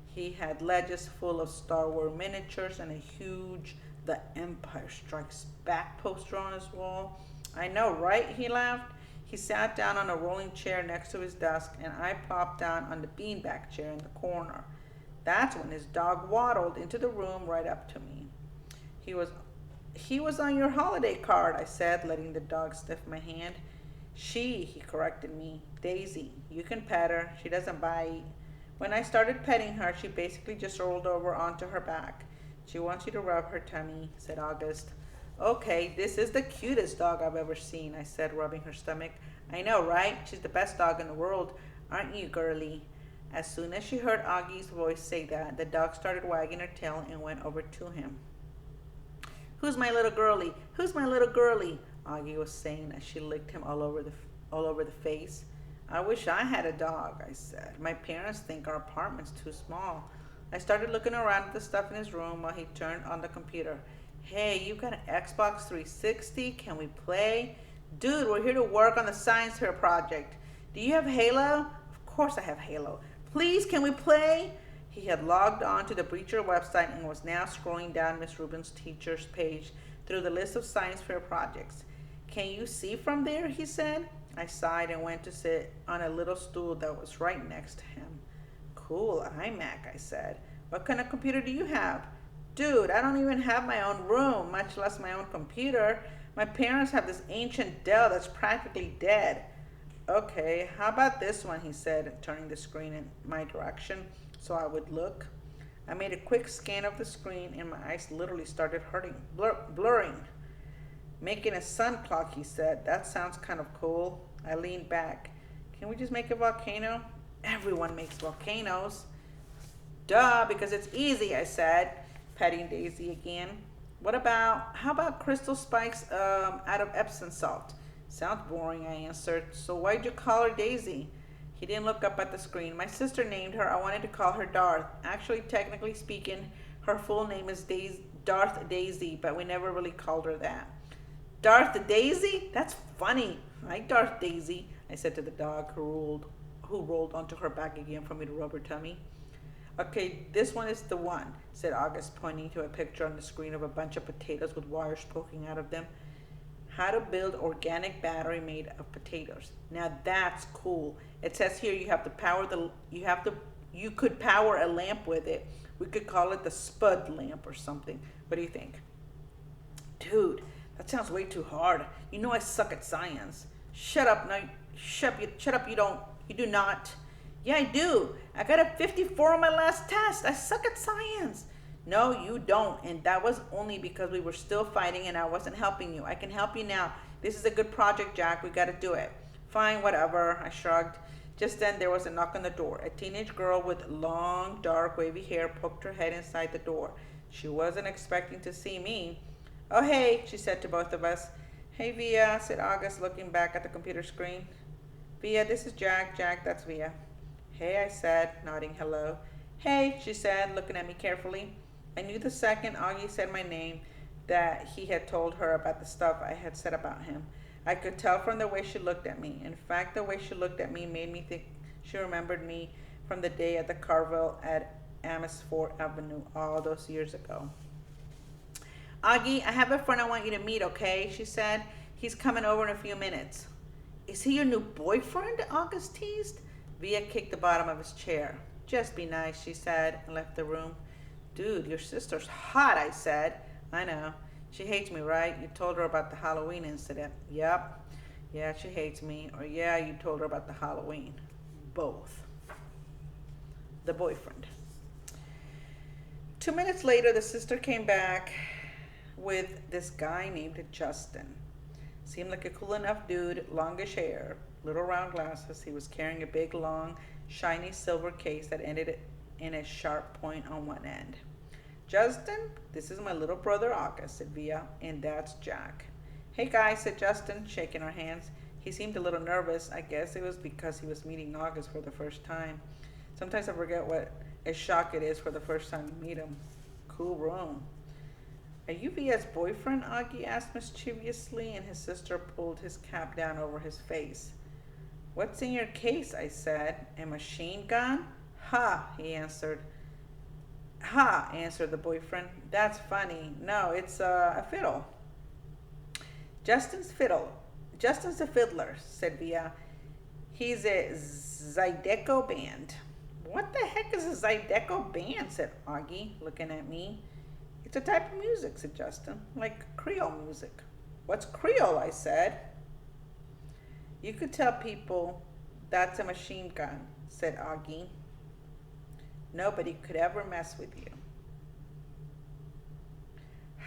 He had ledges full of Star Wars miniatures and a huge The Empire Strikes Back poster on his wall. I know, right? He laughed. He sat down on a rolling chair next to his desk, and I plopped down on the beanbag chair in the corner. That's when his dog waddled into the room right up to me. He was on your holiday card, I said, letting the dog sniff my hand. He corrected me. Daisy. You can pet her. She doesn't bite. When I started petting her, she basically just rolled over onto her back. She wants you to rub her tummy, said August. Okay, this is the cutest dog I've ever seen, I said, rubbing her stomach. I know, right? She's the best dog in the world. Aren't you, girlie? As soon as she heard Augie's voice say that, the dog started wagging her tail and went over to him. Who's my little girlie? Who's my little girlie? Augie was saying as she licked him all over the face. I wish I had a dog, I said. My parents think our apartment's too small. I started looking around at the stuff in his room while he turned on the computer. Hey, you got an Xbox 360? Can we play? Dude, we're here to work on the science fair project. Do you have Halo? Of course I have Halo. Please, can we play? He had logged on to the Breacher website and was now scrolling down Miss Rubin's teacher's page through the list of science fair projects. Can you see from there? He said. I sighed and went to sit on a little stool that was right next to him. Cool, iMac, I said. What kind of computer do you have? Dude, I don't even have my own room, much less my own computer. My parents have this ancient Dell that's practically dead. Okay, how about this one, he said, turning the screen in my direction so I would look. I made a quick scan of the screen and my eyes literally started hurting, blurring. Making a sun clock, he said. That sounds kind of cool. I leaned back. Can we just make a volcano? Everyone makes volcanoes. Duh, because it's easy, I said, patting Daisy again. How about crystal spikes out of Epsom salt? Sounds boring, I answered. So why'd you call her Daisy? He didn't look up at the screen. My sister named her. I wanted to call her Darth. Actually, technically speaking, her full name is Darth Daisy, but we never really called her that. Darth Daisy? That's funny. Hi, Darth Daisy, I said to the dog who rolled onto her back again for me to rub her tummy. Okay, this one is the one, said August, pointing to a picture on the screen of a bunch of potatoes with wires poking out of them. How to build organic battery made of potatoes. Now that's cool. It says here you could power a lamp with it. We could call it the Spud lamp or something. What do you think? Dude, that sounds way too hard. You know I suck at science. Shut up, you do not. Yeah, I do. I got a 54 on my last test. I suck at science. No, you don't. And that was only because we were still fighting and I wasn't helping you. I can help you now. This is a good project, Jack. We got to do it. Fine, whatever. I shrugged. Just then there was a knock on the door. A teenage girl with long, dark, wavy hair poked her head inside the door. She wasn't expecting to see me. Oh, hey, she said to both of us. Hey, Via, said August, looking back at the computer screen. Via, this is Jack. Jack, that's Via. Hey, I said, nodding hello. Hey, she said, looking at me carefully. I knew the second Augie said my name that he had told her about the stuff I had said about him. I could tell from the way she looked at me. In fact, the way she looked at me made me think she remembered me from the day at the Carvel at Amesfort Avenue all those years ago. Augie, I have a friend I want you to meet, okay? She said. He's coming over in a few minutes. Is he your new boyfriend? August teased. Via kicked the bottom of his chair. Just be nice, she said, and left the room. Dude, your sister's hot, I said. I know. She hates me, right? You told her about the Halloween incident. Yep. Yeah, she hates me. Or yeah, you told her about the Halloween. Both. The boyfriend. 2 minutes later, the sister came back with this guy named Justin. Seemed like a cool enough dude, longish hair, little round glasses. He was carrying a big, long, shiny silver case that ended in a sharp point on one end. Justin, this is my little brother August, said Via, and that's Jack. Hey guys, said Justin, shaking our hands. He seemed a little nervous. I guess it was because he was meeting August for the first time. Sometimes I forget what a shock it is for the first time you meet him. Cool room. Are you Via's boyfriend? Augie asked mischievously, and his sister pulled his cap down over his face. What's in your case? I said. A machine gun? Ha, he answered. Ha, answered the boyfriend. That's funny. No, it's a fiddle. Justin's a fiddler, said Via. He's a Zydeco band. What the heck is a Zydeco band? Said Augie, looking at me. It's a type of music, said Justin, like Creole music. What's Creole? I said. You could tell people that's a machine gun, said Augie. Nobody could ever mess with you.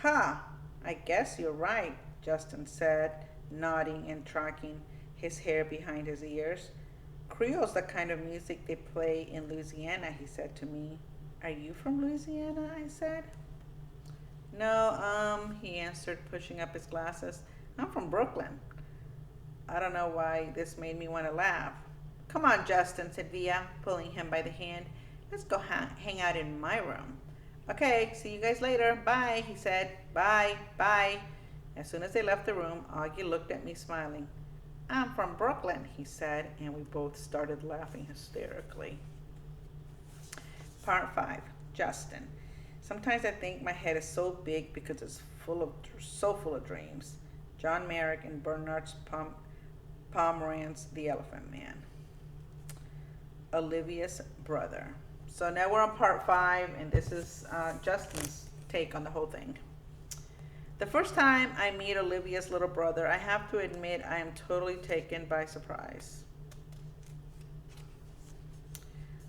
Ha, I guess you're right, Justin said, nodding and tracking his hair behind his ears. Creole's the kind of music they play in Louisiana, he said to me. Are you from Louisiana? I said. No, he answered, pushing up his glasses. I'm from Brooklyn. I don't know why this made me want to laugh. Come on, Justin, said Via, pulling him by the hand. Let's go hang out in my room. Okay, see you guys later. Bye, he said. Bye, bye. As soon as they left the room, Augie looked at me smiling. I'm from Brooklyn, he said, and we both started laughing hysterically. Part 5. Justin. Sometimes I think my head is so big because it's so full of dreams. John Merrick and Bernard's Pomerantz, the Elephant Man. Olivia's brother. So now we're on part 5, and this is Justin's take on the whole thing. The first time I meet Olivia's little brother, I have to admit I am totally taken by surprise.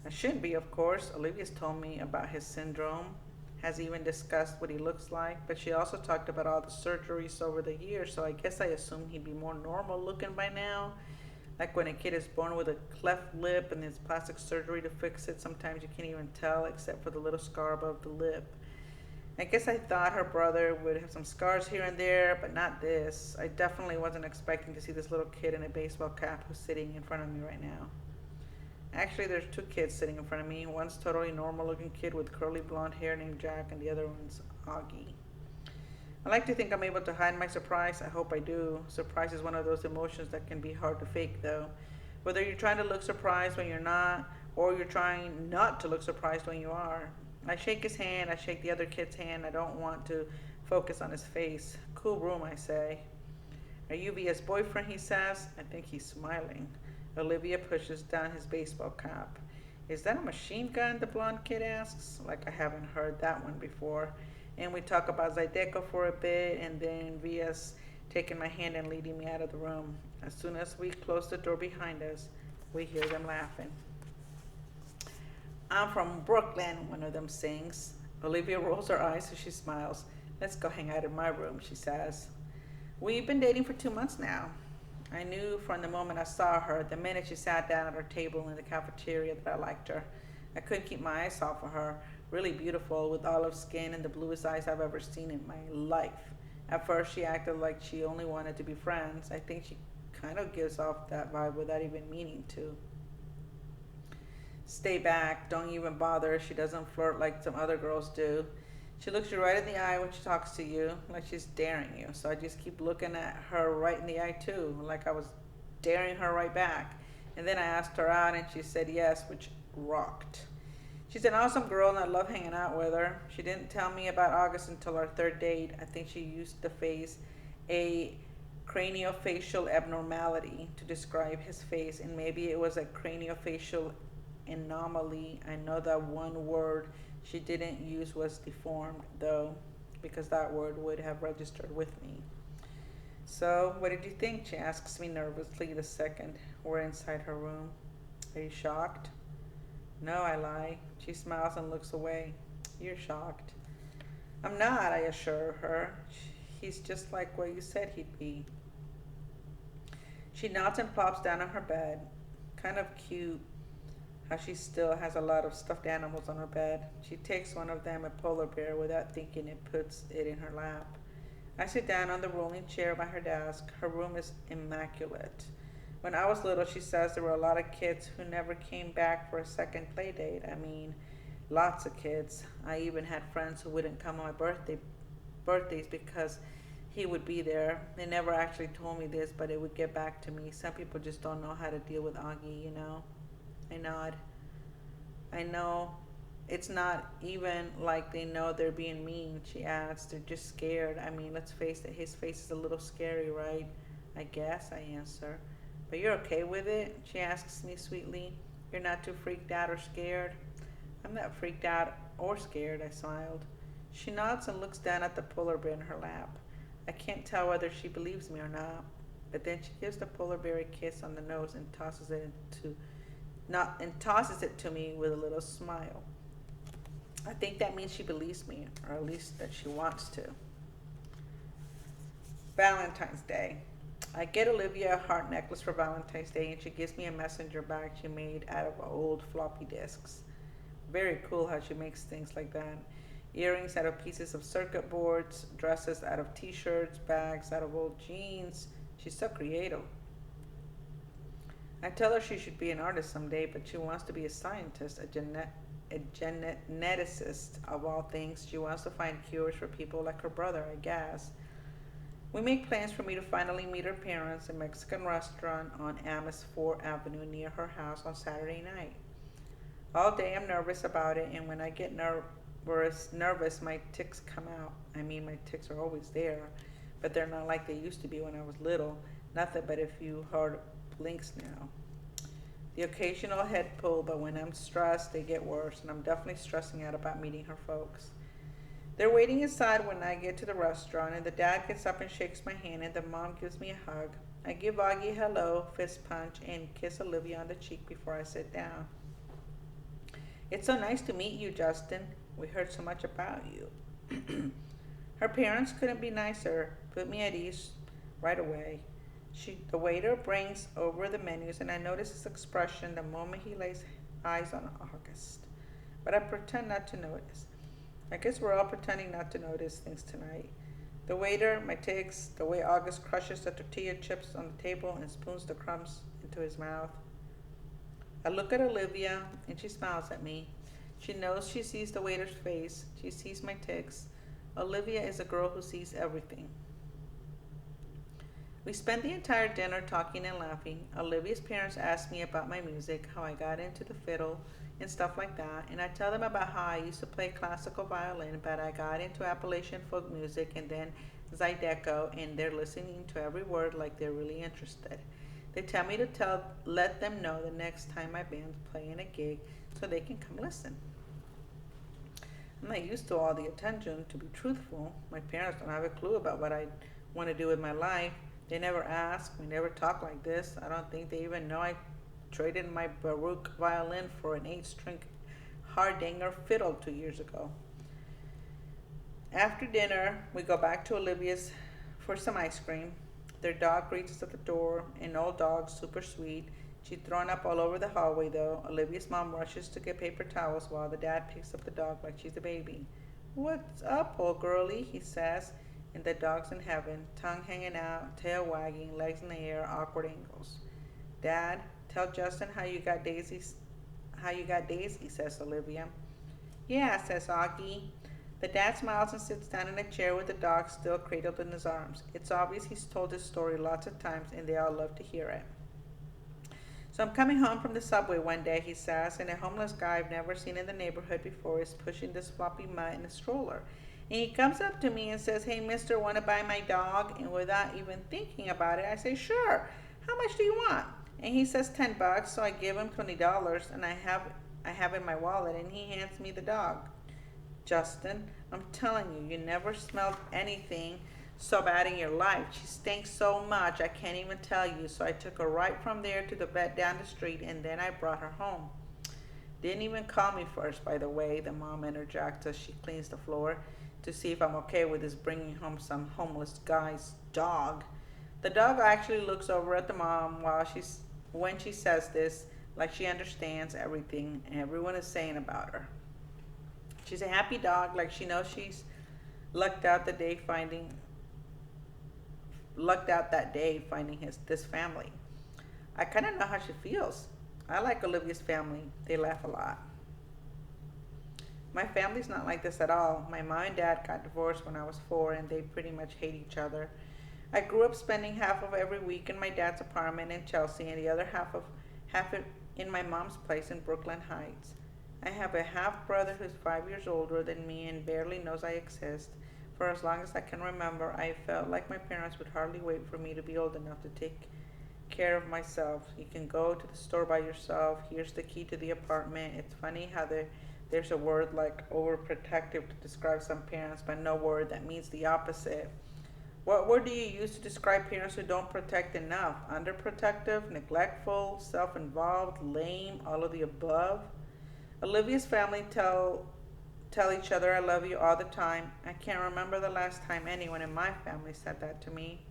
I shouldn't be, of course. Olivia's told me about his syndrome, has even discussed what he looks like, but she also talked about all the surgeries over the years, so I guess I assumed he'd be more normal looking by now. Like when a kid is born with a cleft lip and there's plastic surgery to fix it, sometimes you can't even tell except for the little scar above the lip. I guess I thought her brother would have some scars here and there, but not this. I definitely wasn't expecting to see this little kid in a baseball cap who's sitting in front of me right now. Actually, there's 2 kids sitting in front of me. One's totally normal looking kid with curly blonde hair named Jack, and the other one's Augie. I like to think I'm able to hide my surprise. I hope I do. Surprise is one of those emotions that can be hard to fake, though. Whether you're trying to look surprised when you're not, or you're trying not to look surprised when you are. I shake his hand. I shake the other kid's hand. I don't want to focus on his face. Cool room, I say. Are you Via's boyfriend, he says. I think he's smiling. Olivia pushes down his baseball cap. Is that a machine gun? The blonde kid asks. Like I haven't heard that one before. And we talk about Zydeco for a bit, and then Via's taking my hand and leading me out of the room. As soon as we close the door behind us, we hear them laughing. I'm from Brooklyn, one of them sings. Olivia rolls her eyes as she smiles. Let's go hang out in my room, she says. We've been dating for 2 months now. I knew from the moment I saw her, the minute she sat down at her table in the cafeteria, that I liked her. I couldn't keep my eyes off of her. Really beautiful, with olive skin and the bluest eyes I've ever seen in my life. At first, she acted like she only wanted to be friends. I think she kind of gives off that vibe without even meaning to. Stay back, don't even bother. She doesn't flirt like some other girls do. She looks you right in the eye when she talks to you, like she's daring you. So I just keep looking at her right in the eye too, like I was daring her right back. And then I asked her out and she said yes, which rocked. She's an awesome girl and I love hanging out with her. She didn't tell me about August until our third date. I think she used the phrase a craniofacial abnormality to describe his face, and maybe it was a craniofacial anomaly. I know that one word she didn't use was deformed, though, because that word would have registered with me. So, what did you think? She asks me nervously the second we're inside her room. Are you shocked? No, I lie. She smiles and looks away. You're shocked. I'm not, I assure her. He's just like what you said he'd be. She nods and plops down on her bed. Kind of cute how she still has a lot of stuffed animals on her bed. She takes one of them, a polar bear, without thinking and puts it in her lap. I sit down on the rolling chair by her desk. Her room is immaculate. When I was little, she says there were a lot of kids who never came back for a second play date. I mean, lots of kids. I even had friends who wouldn't come on my birthdays because he would be there. They never actually told me this, but it would get back to me. Some people just don't know how to deal with Augie, you know. I nod. I know. It's not even like they know they're being mean, she adds. They're just scared. I mean, let's face it, his face is a little scary, right? I guess, I answer. But you're okay with it? She asks me sweetly. You're not too freaked out or scared? I'm not freaked out or scared, I smiled. She nods and looks down at the polar bear in her lap. I can't tell whether she believes me or not, but then she gives the polar bear a kiss on the nose and tosses it to me with a little smile. I think that means she believes me, or at least that she wants to. Valentine's Day. I get Olivia a heart necklace for Valentine's Day, and she gives me a messenger bag she made out of old floppy disks. Very cool how she makes things like that. Earrings out of pieces of circuit boards, dresses out of t-shirts, bags out of old jeans. She's so creative. I tell her she should be an artist someday, but she wants to be a scientist, a geneticist of all things. She wants to find cures for people like her brother, I guess. We make plans for me to finally meet her parents in a Mexican restaurant on Amos 4th Avenue near her house on Saturday night. All day I'm nervous about it, and when I get nervous, my tics come out. I mean, my tics are always there, but they're not like they used to be when I was little. Nothing but a few hard blinks now. The occasional head pull, but when I'm stressed, they get worse, and I'm definitely stressing out about meeting her folks. They're waiting inside when I get to the restaurant, and the dad gets up and shakes my hand, and the mom gives me a hug. I give Augie a hello, fist punch, and kiss Olivia on the cheek before I sit down. It's so nice to meet you, Justin. We heard so much about you. Her parents couldn't be nicer. Put me at ease right away. The waiter brings over the menus, and I notice his expression the moment he lays eyes on August. But I pretend not to notice. I guess we're all pretending not to notice things tonight. The waiter, my tics, the way August crushes the tortilla chips on the table and spoons the crumbs into his mouth. I look at Olivia, and she smiles at me. She knows she sees the waiter's face. She sees my tics. Olivia is a girl who sees everything. We spent the entire dinner talking and laughing. Olivia's parents asked me about my music, how I got into the fiddle, and stuff like that. And I tell them about how I used to play classical violin, but I got into Appalachian folk music and then Zydeco, and they're listening to every word like they're really interested. They tell me to let them know the next time my band's playing a gig so they can come listen. I'm not used to all the attention, to be truthful. My parents don't have a clue about what I want to do with my life. They never ask. We never talk like this. I don't think they even know I traded my Baroque violin for an 8-string Hardanger fiddle 2 years ago. After dinner, we go back to Olivia's for some ice cream. Their dog greets us at the door, an old dog, super sweet. She's thrown up all over the hallway though. Olivia's mom rushes to get paper towels while the dad picks up the dog like she's a baby. What's up, old girlie? He says, and the dog's in heaven, tongue hanging out, tail wagging, legs in the air, awkward angles. Dad, tell Justin how you got Daisy, says Olivia. Yeah, says Augie. The dad smiles and sits down in a chair with the dog still cradled in his arms. It's obvious he's told this story lots of times and they all love to hear it. So I'm coming home from the subway one day, he says, and a homeless guy I've never seen in the neighborhood before is pushing this floppy mutt in a stroller. And he comes up to me and says, hey, mister, want to buy my dog? And without even thinking about it, I say, sure. How much do you want? And he says $10, so I give him $20, and I have in my wallet, and he hands me the dog. Justin, I'm telling you, you never smelled anything so bad in your life. She stinks so much, I can't even tell you. So I took her right from there to the vet down the street, and then I brought her home. Didn't even call me first, by the way, the mom interjects as she cleans the floor to see if I'm okay with this bringing home some homeless guy's dog. The dog actually looks over at the mom when she says this, like she understands everything everyone is saying about her. She's a happy dog, like she knows she's lucked out that day finding this family. I kind of know how she feels. I like Olivia's family. They laugh a lot. My family's not like this at all. My mom and dad got divorced when I was 4 and they pretty much hate each other. I grew up spending half of every week in my dad's apartment in Chelsea and the other half in my mom's place in Brooklyn Heights. I have a half brother who's 5 years older than me and barely knows I exist. For as long as I can remember, I felt like my parents would hardly wait for me to be old enough to take care of myself. You can go to the store by yourself. Here's the key to the apartment. It's funny how there's a word like overprotective to describe some parents, but no word that means the opposite. What word do you use to describe parents who don't protect enough? Underprotective, neglectful, self-involved, lame, all of the above? Olivia's family tell each other I love you all the time. I can't remember the last time anyone in my family said that to me.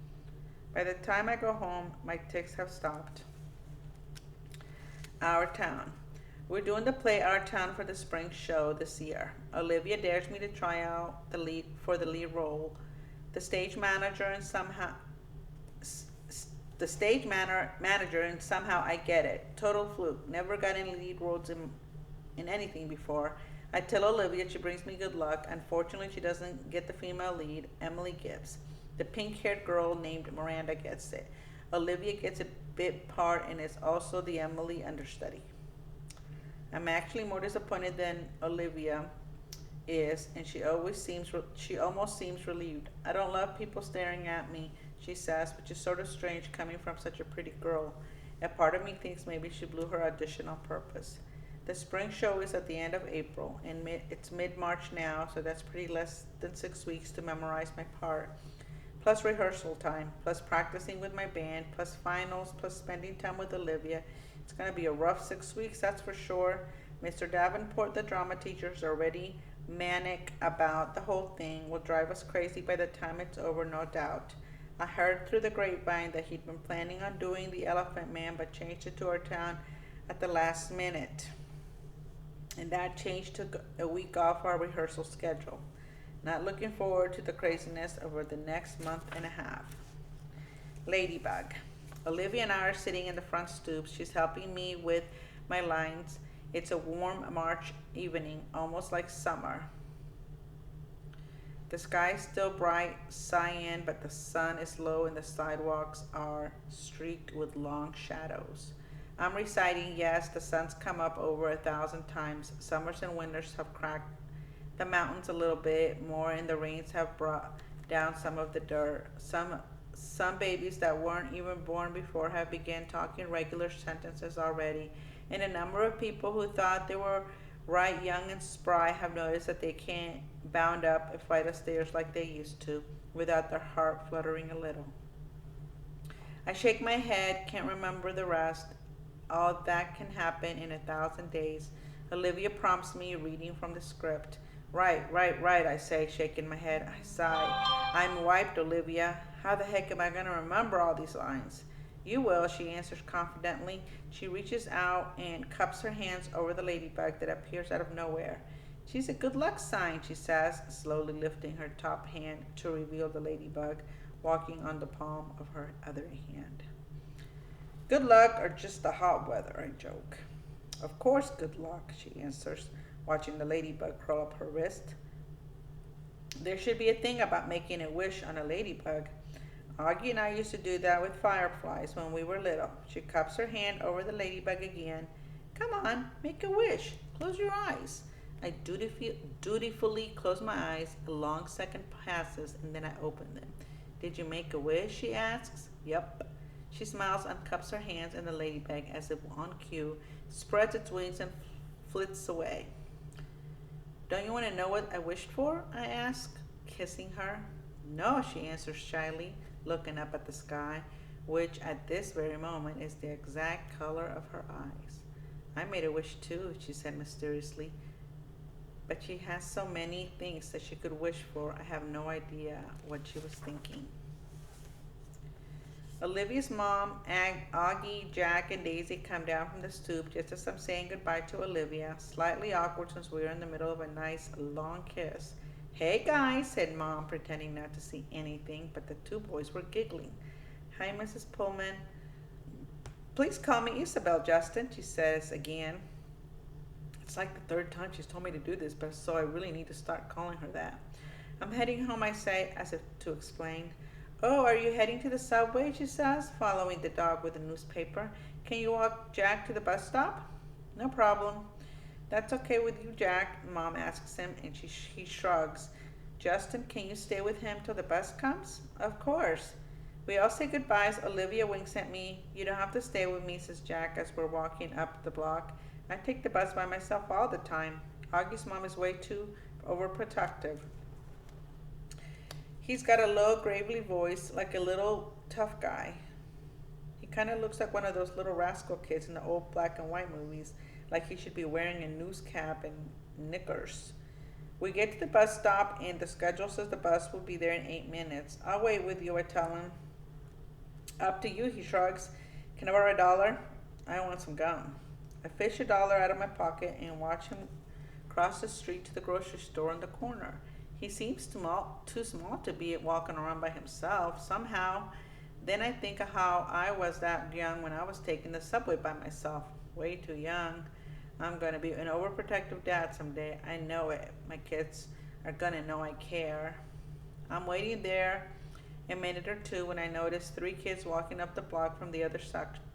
By the time I go home, my tics have stopped. Our Town. We're doing the play Our Town for the spring show this year. Olivia dares me to try out the lead role. The stage manager and somehow I get it. Total fluke. Never got any lead roles in anything before. I tell Olivia she brings me good luck. Unfortunately, she doesn't get the female lead, Emily Gibbs. The pink-haired girl named Miranda gets it. Olivia gets a bit part and is also the Emily understudy. I'm actually more disappointed than Olivia is, and she almost seems relieved. I don't love people staring at me, she says, which is sort of strange coming from such a pretty girl. A part of me thinks maybe she blew her audition on purpose. The spring show is at the end of April, and it's mid-March now, so that's pretty less than 6 weeks to memorize my part. Plus rehearsal time, plus practicing with my band, plus finals, plus spending time with Olivia. It's going to be a rough 6 weeks, that's for sure. Mr. Davenport, the drama teacher, is already manic about the whole thing. Will drive us crazy by the time it's over, no doubt. I heard through the grapevine that he'd been planning on doing The Elephant Man, but changed it to Our Town at the last minute. And that change took a week off our rehearsal schedule. Not looking forward to the craziness over the next month and a half. Ladybug. Olivia and I are sitting in the front stoops. She's helping me with my lines. It's a warm March evening, almost like summer. The sky is still bright cyan, but the sun is low and the sidewalks are streaked with long shadows. I'm reciting, yes, the sun's come up over 1,000 times. Summers and winters have cracked the mountains a little bit more, and the rains have brought down some of the dirt. Some babies that weren't even born before have begun talking regular sentences already, and a number of people who thought they were right young and spry have noticed that they can't bound up a flight of stairs like they used to without their heart fluttering a little. I shake my head, can't remember the rest. All that can happen in 1,000 days. Olivia prompts me, reading from the script. Right, I say, shaking my head. I sigh. I'm wiped, Olivia. How the heck am I going to remember all these lines? You will, she answers confidently. She reaches out and cups her hands over the ladybug that appears out of nowhere. She's a good luck sign, she says, slowly lifting her top hand to reveal the ladybug, walking on the palm of her other hand. Good luck or just the hot weather, I joke. Of course, good luck, she answers, watching the ladybug curl up her wrist. There should be a thing about making a wish on a ladybug. Augie and I used to do that with fireflies when we were little. She cups her hand over the ladybug again. Come on, make a wish. Close your eyes. I dutifully close my eyes. A long second passes, and then I open them. Did you make a wish? She asks. Yep. She smiles and cups her hands, and the ladybug, as if on cue, spreads its wings and flits away. Don't you want to know what I wished for? I ask, kissing her. No, she answers shyly, looking up at the sky, which at this very moment is the exact color of her eyes. I made a wish too, she said mysteriously, but she has so many things that she could wish for, I have no idea what she was thinking. Olivia's mom, Augie, Jack, and Daisy come down from the stoop just as I'm saying goodbye to Olivia, slightly awkward since we are in the middle of a nice long kiss. Hey guys, said Mom, pretending not to see anything, but the two boys were giggling. Hi, Mrs. Pullman. Please call me Isabel, Justin, she says again. It's like the third time she's told me to do this, but so I really need to start calling her that. I'm heading home, I say, as if to explain. Oh, are you heading to the subway, she says, following the dog with a newspaper. Can you walk Jack to the bus stop? No problem. That's okay with you, Jack, Mom asks him, and he shrugs. Justin, can you stay with him till the bus comes? Of course. We all say goodbyes. Olivia winks at me. You don't have to stay with me, says Jack as we're walking up the block. I take the bus by myself all the time. Augie's mom is way too overprotective. He's got a low, gravely voice, like a little tough guy. He kind of looks like one of those little rascal kids in the old black and white movies, like he should be wearing a news cap and knickers. We get to the bus stop, and the schedule says the bus will be there in 8 minutes. I'll wait with you, I tell him. Up to you, he shrugs. Can I borrow $1? I want some gum. I fish $1 out of my pocket and watch him cross the street to the grocery store on the corner. He seems too small to be walking around by himself somehow. Then I think of how I was that young when I was taking the subway by myself. Way too young. I'm going to be an overprotective dad someday. I know it. My kids are going to know I care. I'm waiting there a minute or two when I notice 3 kids walking up the block from the other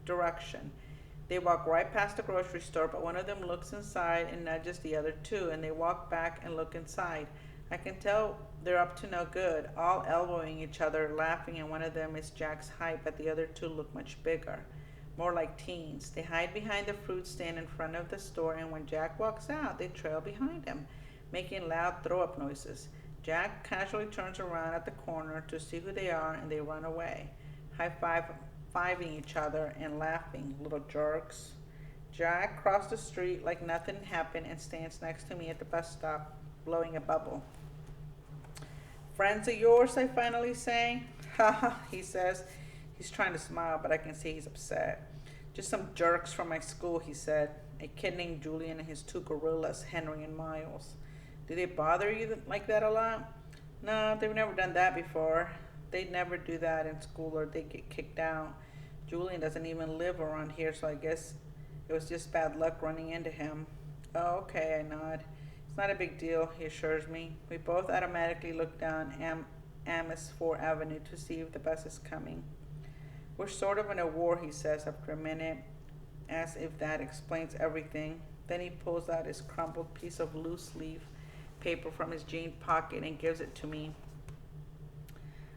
direction. They walk right past the grocery store, but one of them looks inside and nudges the other 2, and they walk back and look inside. I can tell they're up to no good, all elbowing each other, laughing, and one of them is Jack's height, but the other 2 look much bigger, more like teens. They hide behind the fruit stand in front of the store, and when Jack walks out, they trail behind him, making loud throw-up noises. Jack casually turns around at the corner to see who they are, and they run away, high-fiving each other and laughing, little jerks. Jack crossed the street like nothing happened and stands next to me at the bus stop, blowing a bubble. Friends of yours, I finally say. Ha ha, he says. He's trying to smile, but I can see he's upset. Just some jerks from my school, he said. A kid named Julian and his 2 gorillas, Henry and Miles. Do they bother you like that a lot? No, they've never done that before. They'd never do that in school or they'd get kicked out. Julian doesn't even live around here, so I guess it was just bad luck running into him. Oh, okay, I nod. It's not a big deal, he assures me. We both automatically look down Amos 4 Avenue to see if the bus is coming. We're sort of in a war, he says after a minute, as if that explains everything. Then he pulls out his crumpled piece of loose leaf paper from his jean pocket and gives it to me.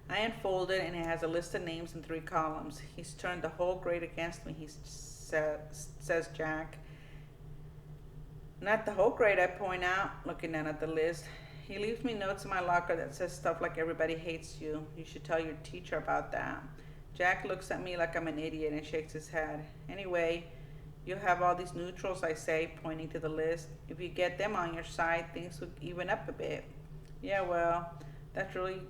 I unfold it, and it has a list of names in 3 columns. He's turned the whole grade against me, says Jack. Not the whole grade, I point out, looking down at the list. He leaves me notes in my locker that says stuff like everybody hates you. You should tell your teacher about that. Jack looks at me like I'm an idiot and shakes his head. Anyway, You have all these neutrals, I say, pointing to the list. If you get them on your side, things would even up a bit. Yeah, well, that's really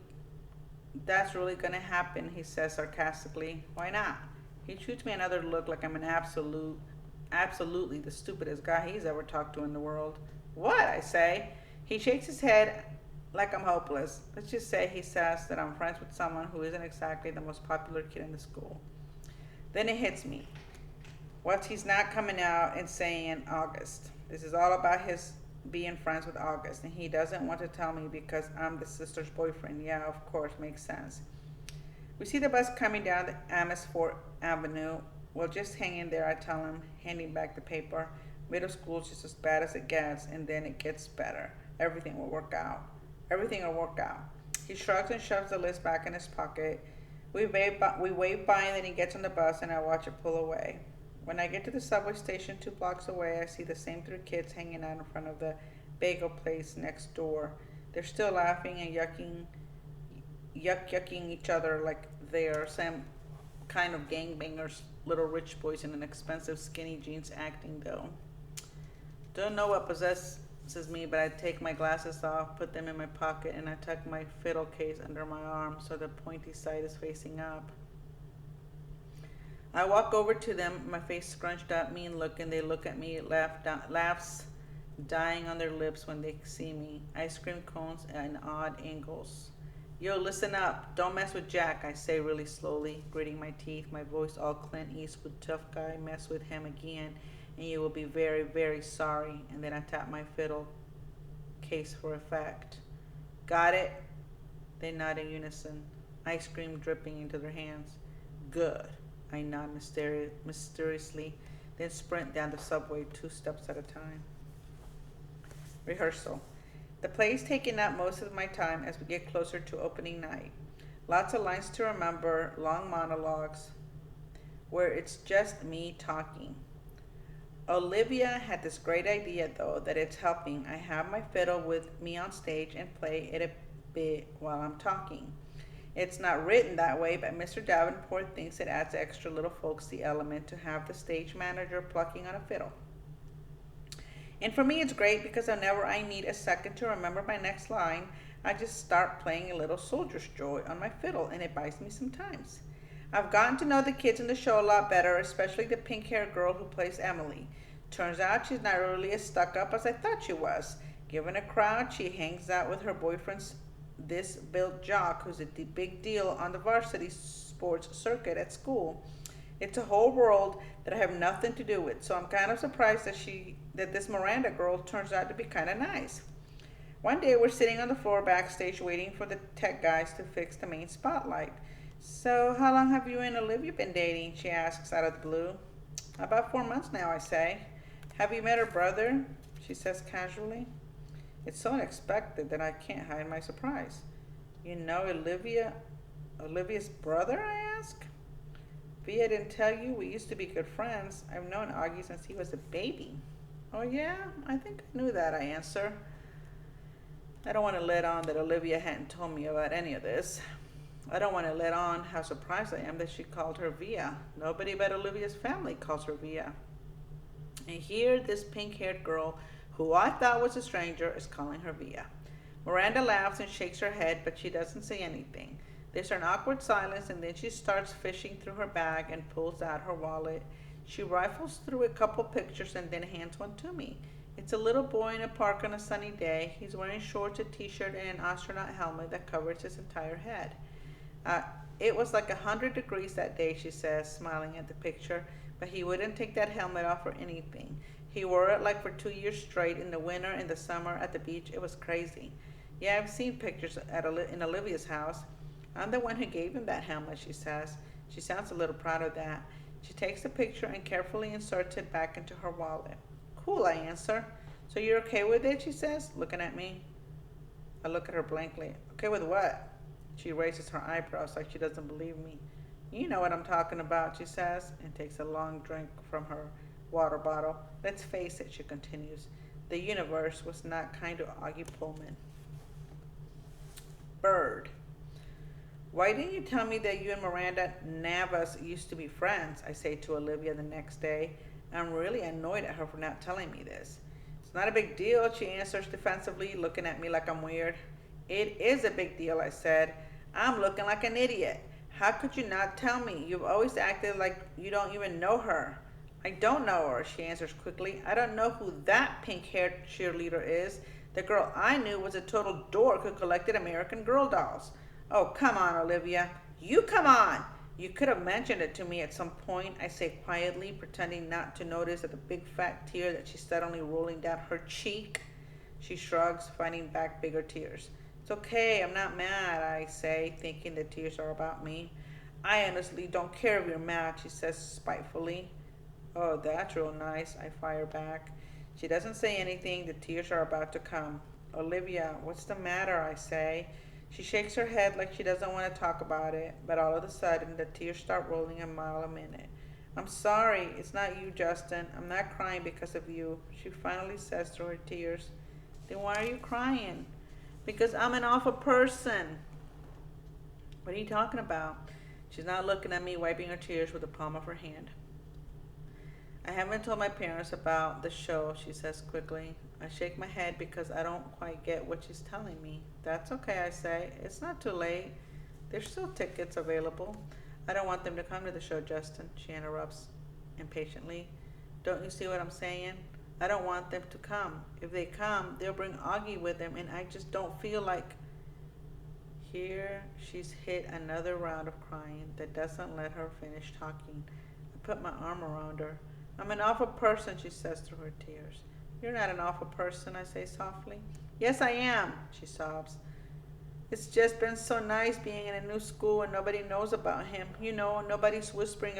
that's really gonna happen, he says sarcastically. Why not? He shoots me another look like I'm an absolutely the stupidest guy he's ever talked to in the world. What? I say. He shakes his head like I'm hopeless. Let's just say he says that I'm friends with someone who isn't exactly the most popular kid in the school. Then it hits me. What's he's not coming out and saying August. This is all about his being friends with August, and he doesn't want to tell me because I'm the sister's boyfriend. Yeah, of course, makes sense. We see the bus coming down the Amersfoort Avenue. Well, just hang in there, I tell him, handing back the paper. Middle school's just as bad as it gets, and then it gets better. Everything will work out. Everything will work out. He shrugs and shoves the list back in his pocket. We wave by, and then he gets on the bus, and I watch it pull away. When I get to the subway station 2 blocks away, I see the same 3 kids hanging out in front of the bagel place next door. They're still laughing and yucking each other like they are some kind of gangbangers, little rich boys in an expensive skinny jeans acting though. Don't know what possesses me, but I take my glasses off, put them in my pocket, and I tuck my fiddle case under my arm so the pointy side is facing up. I walk over to them, my face scrunched up, mean looking. They look at me, laughs dying on their lips when they see me. Ice cream cones and odd angles. Yo, listen up. Don't mess with Jack, I say really slowly, gritting my teeth, my voice all Clint Eastwood tough guy. Mess with him again, and you will be very, very sorry. And then I tap my fiddle case for effect. Got it? They nod in unison, ice cream dripping into their hands. Good. I nod mysteriously, then sprint down the subway 2 steps at a time. Rehearsal. The play's taking up most of my time as we get closer to opening night. Lots of lines to remember, long monologues where it's just me talking. Olivia had this great idea, though, that it's helping. I have my fiddle with me on stage and play it a bit while I'm talking. It's not written that way, but Mr. Davenport thinks it adds extra little folksy element to have the stage manager plucking on a fiddle. And for me, it's great because whenever I need a second to remember my next line, I just start playing a little soldier's joy on my fiddle, and it buys me some time. I've gotten to know the kids in the show a lot better, especially the pink-haired girl who plays Emily. Turns out she's not really as stuck-up as I thought she was. Given a crowd, she hangs out with her boyfriend's this built jock who's a big deal on the varsity sports circuit at school. It's a whole world that I have nothing to do with, so I'm kind of surprised that this Miranda girl turns out to be kind of nice. One day we're sitting on the floor backstage waiting for the tech guys to fix the main spotlight. So how long have you and Olivia been dating? She asks out of the blue. About 4 months now, I say. Have you met her brother? She says casually. It's so unexpected that I can't hide my surprise. You know Olivia's brother, I ask? Via didn't tell you we used to be good friends. I've known Augie since he was a baby. Oh yeah? I think I knew that, I answer. I don't want to let on that Olivia hadn't told me about any of this. I don't want to let on how surprised I am that she called her Via. Nobody but Olivia's family calls her Via. And here this pink-haired girl, who I thought was a stranger, is calling her Via. Miranda laughs and shakes her head, but she doesn't say anything. There's an awkward silence, and then she starts fishing through her bag and pulls out her wallet. She rifles through a couple pictures and then hands one to me. It's a little boy in a park on a sunny day. He's wearing shorts, a t-shirt, and an astronaut helmet that covers his entire head. It was like 100 degrees that day, she says, smiling at the picture, but he wouldn't take that helmet off for anything. He wore it like for 2 years straight, in the winter, in the summer, at the beach. It was crazy. Yeah, I've seen pictures in Olivia's house. I'm the one who gave him that helmet, she says. She sounds a little proud of that. She takes the picture and carefully inserts it back into her wallet. Cool, I answer. So you're okay with it, she says, looking at me. I look at her blankly. Okay with what? She raises her eyebrows like she doesn't believe me. You know what I'm talking about, she says, and takes a long drink from her water bottle. Let's face it, she continues. The universe was not kind to Augie Pullman. Bird. Why didn't you tell me that you and Miranda Navas used to be friends? I say to Olivia the next day. I'm really annoyed at her for not telling me this. It's not a big deal, she answers defensively, looking at me like I'm weird. It is a big deal, I said. I'm looking like an idiot. How could you not tell me? You've always acted like you don't even know her. I don't know her, she answers quickly. I don't know who that pink haired cheerleader is. The girl I knew was a total dork who collected American Girl dolls. Oh, come on, Olivia. You come on! You could have mentioned it to me at some point, I say quietly, pretending not to notice the big fat tear that she's suddenly rolling down her cheek. She shrugs, fighting back bigger tears. It's okay, I'm not mad, I say, thinking the tears are about me. I honestly don't care if you're mad, she says spitefully. Oh, that's real nice, I fire back. She doesn't say anything, the tears are about to come. Olivia, what's the matter, I say. She shakes her head like she doesn't want to talk about it, but all of a sudden the tears start rolling a mile a minute. I'm sorry, it's not you, Justin. I'm not crying because of you, she finally says through her tears. Then why are you crying? Because I'm an awful person. What are you talking about? She's not looking at me, wiping her tears with the palm of her hand. I haven't told my parents about the show, she says quickly. I shake my head because I don't quite get what she's telling me. That's okay, I say. It's not too late. There's still tickets available. I don't want them to come to the show, Justin, she interrupts impatiently. Don't you see what I'm saying? I don't want them to come. If they come, they'll bring Augie with them, and I just don't feel like... Here, she's hit another round of crying that doesn't let her finish talking. I put my arm around her. I'm an awful person, she says through her tears. You're not an awful person, I say softly. Yes, I am, she sobs. It's just been so nice being in a new school and nobody knows about him. You know, nobody's whispering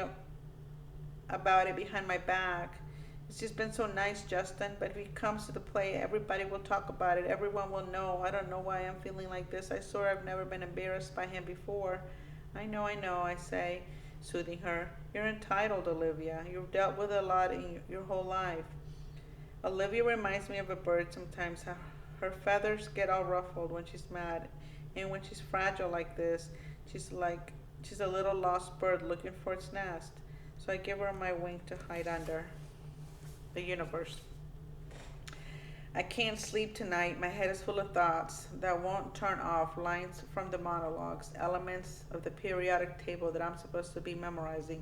about it behind my back. It's just been so nice, Justin, but if he comes to the play, everybody will talk about it. Everyone will know. I don't know why I'm feeling like this. I swear I've never been embarrassed by him before. I know, I say, soothing her. You're entitled, Olivia. You've dealt with a lot in your whole life. Olivia reminds me of a bird sometimes. Her feathers get all ruffled when she's mad. And when she's fragile like this, she's a little lost bird looking for its nest. So I give her my wing to hide under. The universe. I can't sleep tonight. My head is full of thoughts that won't turn off, lines from the monologues, elements of the periodic table that I'm supposed to be memorizing,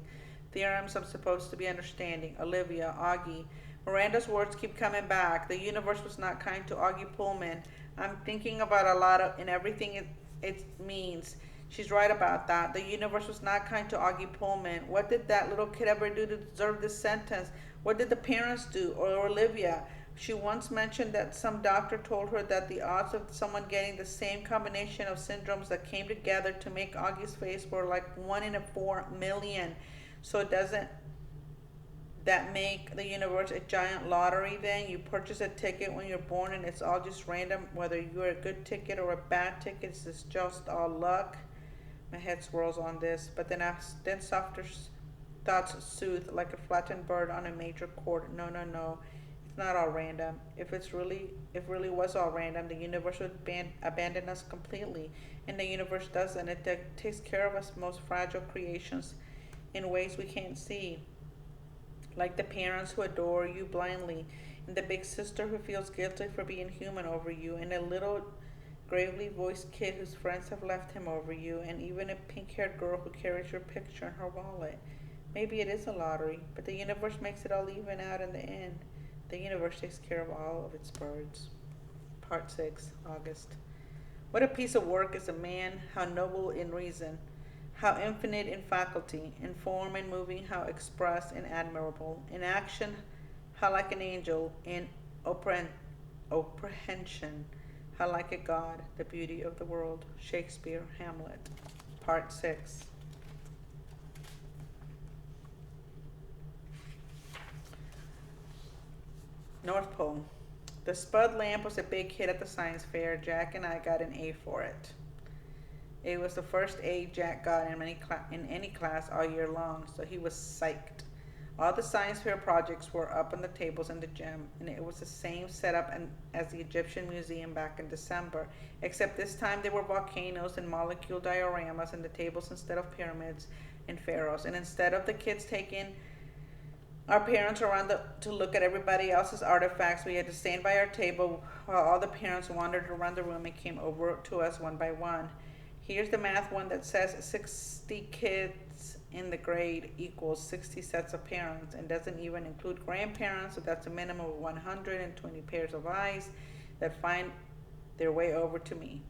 theorems I'm supposed to be understanding, Olivia, Augie. Miranda's words keep coming back. The universe was not kind to Augie Pullman. I'm thinking about a lot of and everything it means. She's right about that. The universe was not kind to Augie Pullman. What did that little kid ever do to deserve this sentence? What did the parents do? Or Olivia? She once mentioned that some doctor told her that the odds of someone getting the same combination of syndromes that came together to make Augie's face were like 1 in 4 million. So doesn't that make the universe a giant lottery then? You purchase a ticket when you're born and it's all just random, whether you're a good ticket or a bad ticket, it's just all luck. My head swirls on this, but then softer thoughts soothe like a flattened bird on a major chord. No, it's not all random. If really was all random, the universe would abandon us completely, and the universe doesn't. It takes care of us most fragile creations in ways we can't see, like the parents who adore you blindly, and the big sister who feels guilty for being human over you, and a little gravely voiced kid whose friends have left him over you, and even a pink-haired girl who carries your picture in her wallet. Maybe it is a lottery, but the universe makes it all even out in the end. The universe takes care of all of its birds. Part 6, August. What a piece of work is a man, how noble in reason, how infinite in faculty, in form and moving, how express and admirable, in action, how like an angel, in apprehension, how like a god, the beauty of the world. Shakespeare, Hamlet. Part 6. North Pole. The Spud lamp was a big hit at the science fair. Jack and I got an A for it. It was the first A Jack got in any class all year long, so he was psyched. All the science fair projects were up on the tables in the gym, and it was the same setup as the Egyptian Museum back in December, except this time there were volcanoes and molecule dioramas in the tables instead of pyramids and pharaohs, and instead of the kids taking our parents around to look at everybody else's artifacts. We had to stand by our table while all the parents wandered around the room and came over to us one by one. Here's the math one that says 60 kids in the grade equals 60 sets of parents and doesn't even include grandparents, so that's a minimum of 120 pairs of eyes that find their way over to me.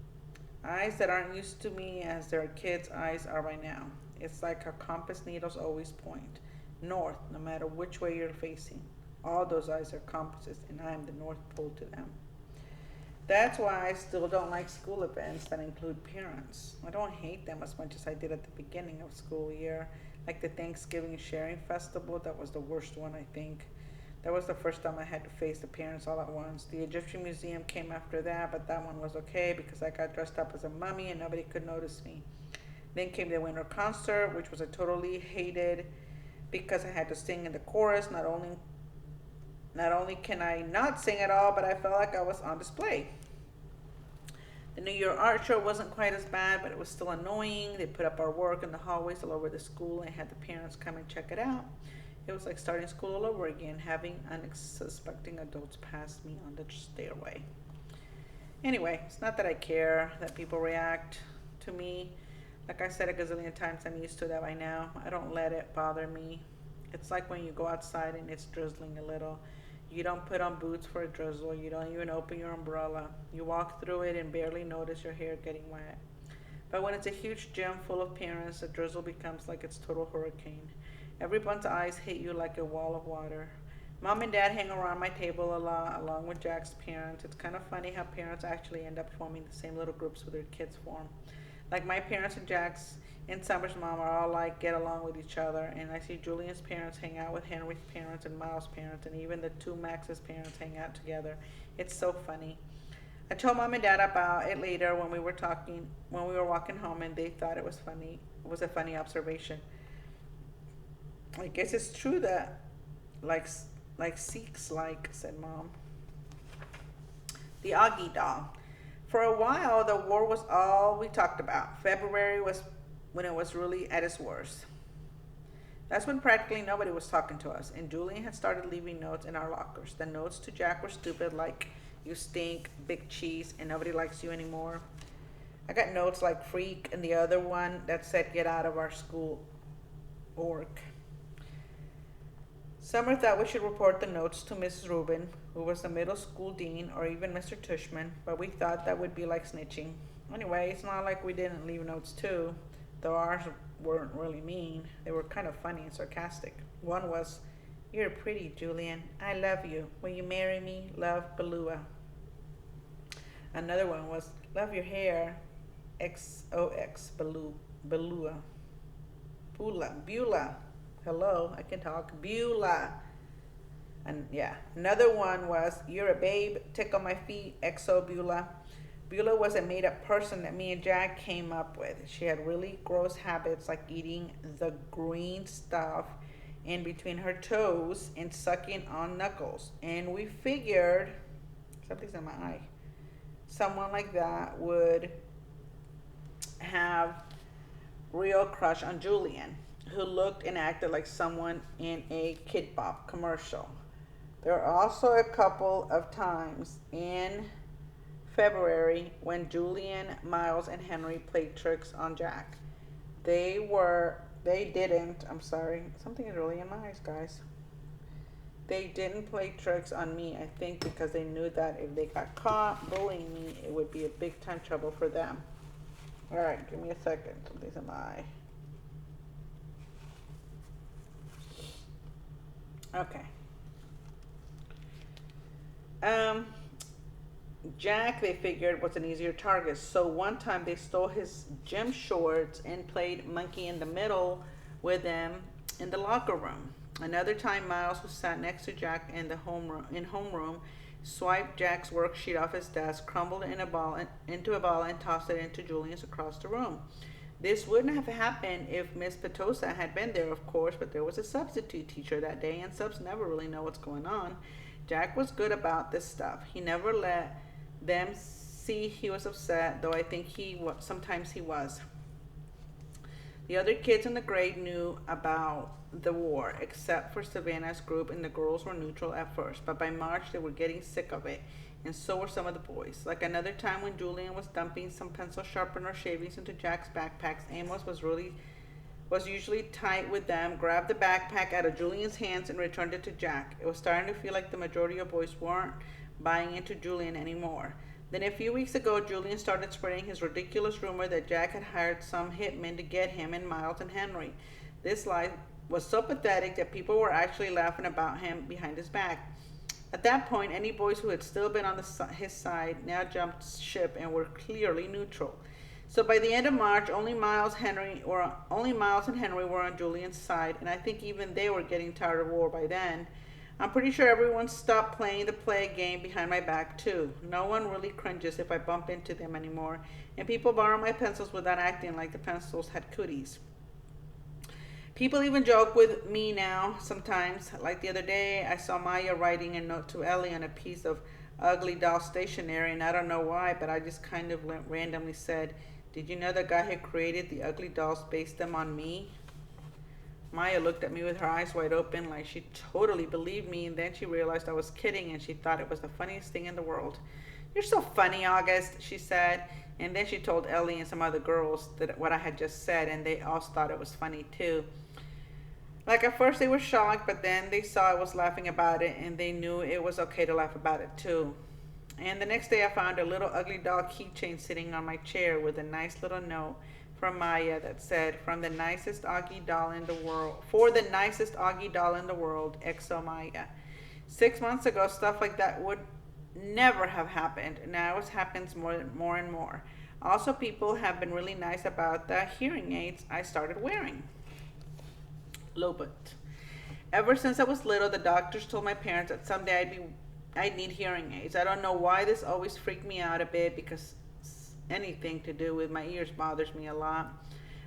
Eyes that aren't used to me as their kids' eyes are by now. It's like how compass needles always point north, no matter which way you're facing. All those eyes are compasses, and I am the North Pole to them. That's why I still don't like school events that include parents. I don't hate them as much as I did at the beginning of school year, like the Thanksgiving Sharing Festival. That was the worst one, I think. That was the first time I had to face the parents all at once. The Egyptian Museum came after that, but that one was okay because I got dressed up as a mummy and nobody could notice me. Then came the winter concert, which was a totally hated because I had to sing in the chorus. Not only can I not sing at all, but I felt like I was on display. The New Year art show wasn't quite as bad, but it was still annoying. They put up our work in the hallways all over the school and had the parents come and check it out. It was like starting school all over again, having unsuspecting adults pass me on the stairway. Anyway, it's not that I care that people react to me. Like I said a gazillion times, I'm used to that by now. I don't let it bother me. It's like when you go outside and it's drizzling a little. You don't put on boots for a drizzle. You don't even open your umbrella. You walk through it and barely notice your hair getting wet. But when it's a huge gym full of parents, the drizzle becomes like it's total hurricane. Everyone's eyes hit you like a wall of water. Mom and Dad hang around my table a lot, along with Jack's parents. It's kind of funny how parents actually end up forming the same little groups with their kids form. Like my parents and Jack's and Summer's mom are all like get along with each other, and I see Julian's parents hang out with Henry's parents and Miles' parents, and even the two Max's parents hang out together. It's so funny. I told Mom and Dad about it later when we were walking home, and they thought it was funny. It was a funny observation. I guess it's true that like Sikhs like, said Mom. The Augie doll. For a while, the war was all we talked about. February was when it was really at its worst. That's when practically nobody was talking to us, and Julian had started leaving notes in our lockers. The notes to Jack were stupid, like, you stink, big cheese, and nobody likes you anymore. I got notes like freak, and the other one that said get out of our school org. Summer thought we should report the notes to Mrs. Rubin, who was the middle school dean, or even Mr. Tushman, but we thought that would be like snitching. Anyway, it's not like we didn't leave notes too, though ours weren't really mean. They were kind of funny and sarcastic. One was, you're pretty, Julian. I love you. Will you marry me? Love, Balua. Another one was, love your hair. XOX, Balua. Beulah. Hello, I can talk. Beulah. And yeah, another one was, you're a babe, tickle my feet, XO Beulah. Beulah was a made-up person that me and Jack came up with. She had really gross habits like eating the green stuff in between her toes and sucking on knuckles. And we figured, something's in my eye, someone like that would have real crush on Julian, who looked and acted like someone in a Kid Bop commercial. There are also a couple of times in February when Julian, Miles, and Henry played tricks on Jack. Something is really in my eyes, guys. They didn't play tricks on me, I think, because they knew that if they got caught bullying me, it would be a big time trouble for them. Alright, give me a second. Something's in my eye. Okay. Jack, they figured, was an easier target. So one time they stole his gym shorts and played monkey in the middle with them in the locker room. Another time, Miles, who sat next to Jack in the homeroom, swiped Jack's worksheet off his desk, crumbled it into a ball, and tossed it into Julian's across the room. This wouldn't have happened if Miss Petosa had been there, of course, but there was a substitute teacher that day, and subs never really know what's going on. Jack was good about this stuff. He never let them see he was upset, though I think sometimes he was. The other kids in the grade knew about the war, except for Savannah's group, and the girls were neutral at first. But by March, they were getting sick of it, and so were some of the boys. Like another time when Julian was dumping some pencil sharpener shavings into Jack's backpacks, Amos was usually tight with them, grabbed the backpack out of Julian's hands and returned it to Jack. It was starting to feel like the majority of boys weren't buying into Julian anymore. Then a few weeks ago, Julian started spreading his ridiculous rumor that Jack had hired some hitmen to get him and Miles and Henry. This lie was so pathetic that people were actually laughing about him behind his back. At that point, any boys who had still been on his side now jumped ship and were clearly neutral. So by the end of March, only Miles and Henry were on Julian's side, and I think even they were getting tired of war by then. I'm pretty sure everyone stopped playing the play game behind my back too. No one really cringes if I bump into them anymore, and people borrow my pencils without acting like the pencils had cooties. People even joke with me now sometimes. Like the other day, I saw Maya writing a note to Ellie on a piece of ugly doll stationery, and I don't know why, but I just kind of randomly said, "Did you know the guy who created the ugly dolls based them on me?" Maya looked at me with her eyes wide open like she totally believed me, and then she realized I was kidding, and she thought it was the funniest thing in the world. "You're so funny, August," she said, and then she told Ellie and some other girls that what I had just said, and they all thought it was funny too. Like at first they were shocked, but then they saw I was laughing about it, and they knew it was okay to laugh about it too. And the next day I found a little ugly doll keychain sitting on my chair with a nice little note from Maya that said, for the nicest Augie doll in the world, XO Maya. 6 months ago, stuff like that would never have happened. Now it happens more and more. Also, people have been really nice about the hearing aids I started wearing. Lobot. Ever since I was little, the doctors told my parents that someday I'd need hearing aids. I don't know why this always freaked me out a bit, because anything to do with my ears bothers me a lot.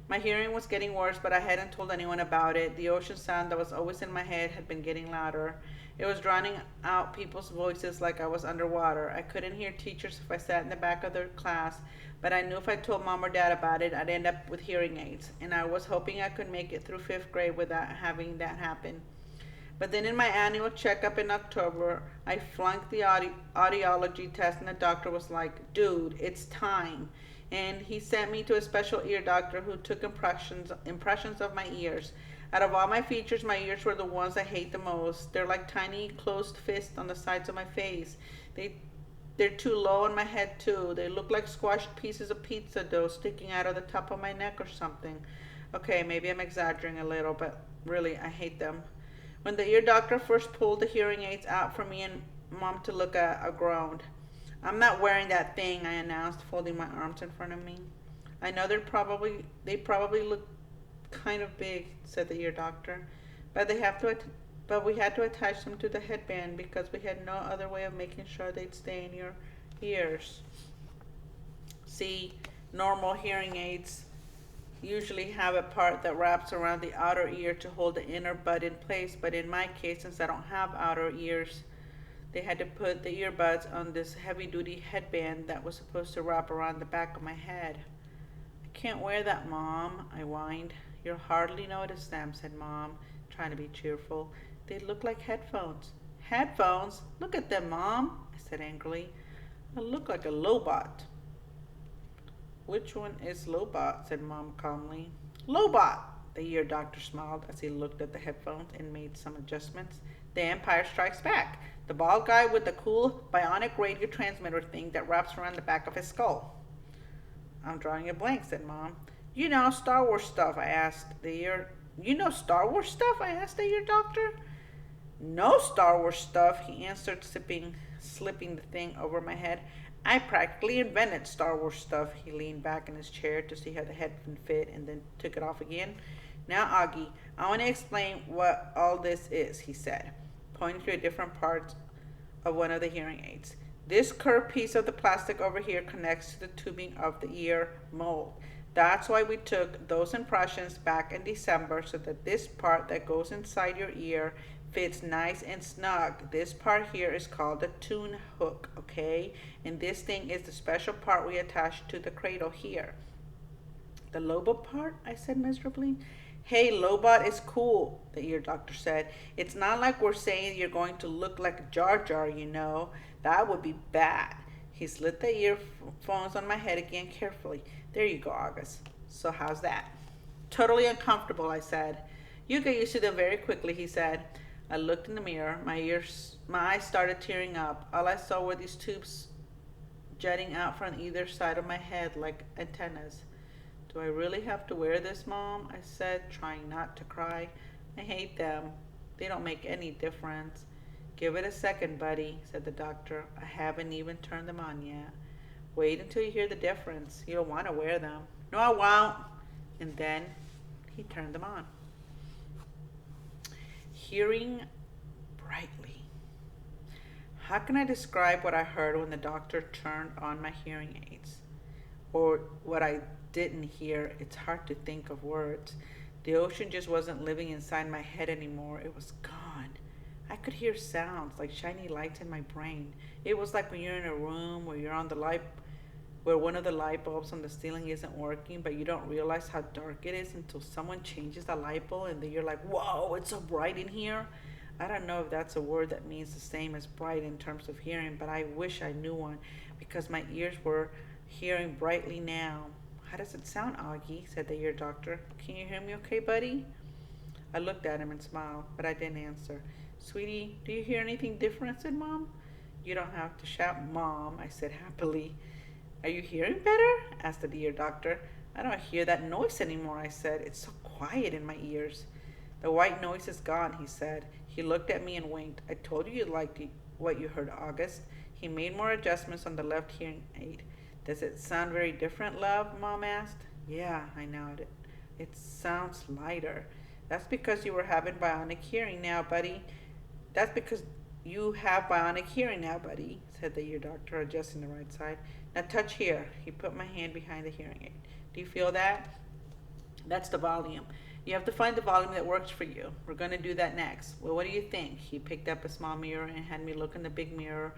My hearing was getting worse, but I hadn't told anyone about it. The ocean sound that was always in my head had been getting louder. It was drowning out people's voices like I was underwater. I couldn't hear teachers if I sat in the back of their class, but I knew if I told mom or dad about it, I'd end up with hearing aids, and I was hoping I could make it through 5th grade without having that happen. But then in my annual checkup in October, I flunked the audiology test, and the doctor was like, "Dude, it's time." And he sent me to a special ear doctor who took impressions of my ears. Out of all my features, my ears were the ones I hate the most. They're like tiny closed fists on the sides of my face. They're too low on my head too. They look like squashed pieces of pizza dough sticking out of the top of my neck or something. Okay, maybe I'm exaggerating a little, but really, I hate them. When the ear doctor first pulled the hearing aids out for me and mom to look at, I groaned. "I'm not wearing that thing," I announced, folding my arms in front of me. "I know they probably look kind of big," said the ear doctor, but we had to attach them to the headband because we had no other way of making sure they'd stay in your ears. See, normal hearing aids usually have a part that wraps around the outer ear to hold the inner bud in place, but in my case, since I don't have outer ears, they had to put the earbuds on this heavy-duty headband that was supposed to wrap around the back of my head. "I can't wear that, Mom," I whined. "You'll hardly notice them," said Mom, trying to be cheerful. "They look like headphones." "Headphones? Look at them, Mom," I said angrily. "I look like a Lobot." "Which one is Lobot?" said Mom calmly. "Lobot!" The ear doctor smiled as he looked at the headphones and made some adjustments. "The Empire Strikes Back. The bald guy with the cool bionic radio transmitter thing that wraps around the back of his skull." "I'm drawing a blank," said Mom. "You know Star Wars stuff?" I asked the ear. "You know Star Wars stuff?" I asked the ear doctor. "No Star Wars stuff," he answered, slipping the thing over my head. "I practically invented Star Wars stuff." He leaned back in his chair to see how the headphone fit and then took it off again. "Now, Augie, I want to explain what all this is," he said, pointing to a different part of one of the hearing aids. "This curved piece of the plastic over here connects to the tubing of the ear mold. That's why we took those impressions back in December, so that this part that goes inside your ear fits nice and snug. This part here is called the tune hook, okay? And this thing is the special part we attach to the cradle here." "The Lobo part?" I said miserably. Hey, Lobot is cool, the ear doctor said. It's not like we're saying you're going to look like Jar Jar, you know. That would be bad. He slid the earphones on my head again carefully. There you go, August. So how's that? Totally uncomfortable, I said. You get used to them very quickly, he said. I looked in the mirror. My eyes started tearing up. All I saw were these tubes jutting out from either side of my head like antennas. Do I really have to wear this, Mom? I said, trying not to cry. I hate them. They don't make any difference. Give it a second, buddy, said the doctor. I haven't even turned them on yet. Wait until you hear the difference. You'll want to wear them. No, I won't. And then he turned them on. Hearing brightly. How can I describe what I heard when the doctor turned on my hearing aids? Or what I didn't hear? It's hard to think of words. The ocean just wasn't living inside my head anymore. It was gone. I could hear sounds like shiny lights in my brain. It was like when you're in a room where you're on the light where one of the light bulbs on the ceiling isn't working, but you don't realize how dark it is until someone changes the light bulb and then you're like, whoa, it's so bright in here. I don't know if that's a word that means the same as bright in terms of hearing, but I wish I knew one because my ears were hearing brightly now. How does it sound, Augie? Said the ear doctor. Can you hear me okay, buddy? I looked at him and smiled, but I didn't answer. Sweetie, do you hear anything different? Said Mom. You don't have to shout, Mom, I said happily. Are you hearing better? Asked the ear doctor. I don't hear that noise anymore, I said. It's so quiet in my ears. The white noise is gone, he said. He looked at me and winked. I told you liked what you heard, August. He made more adjustments on the left hearing aid. Does it sound very different, love? Mom asked. Yeah, I nodded. It sounds lighter. That's because you were having bionic hearing now, buddy. That's because you have bionic hearing now, buddy, said the ear doctor, adjusting the right side. Now touch here. He put my hand behind the hearing aid. Do you feel that? That's the volume. You have to find the volume that works for you. We're going to do that next. Well, what do you think? He picked up a small mirror and had me look in the big mirror,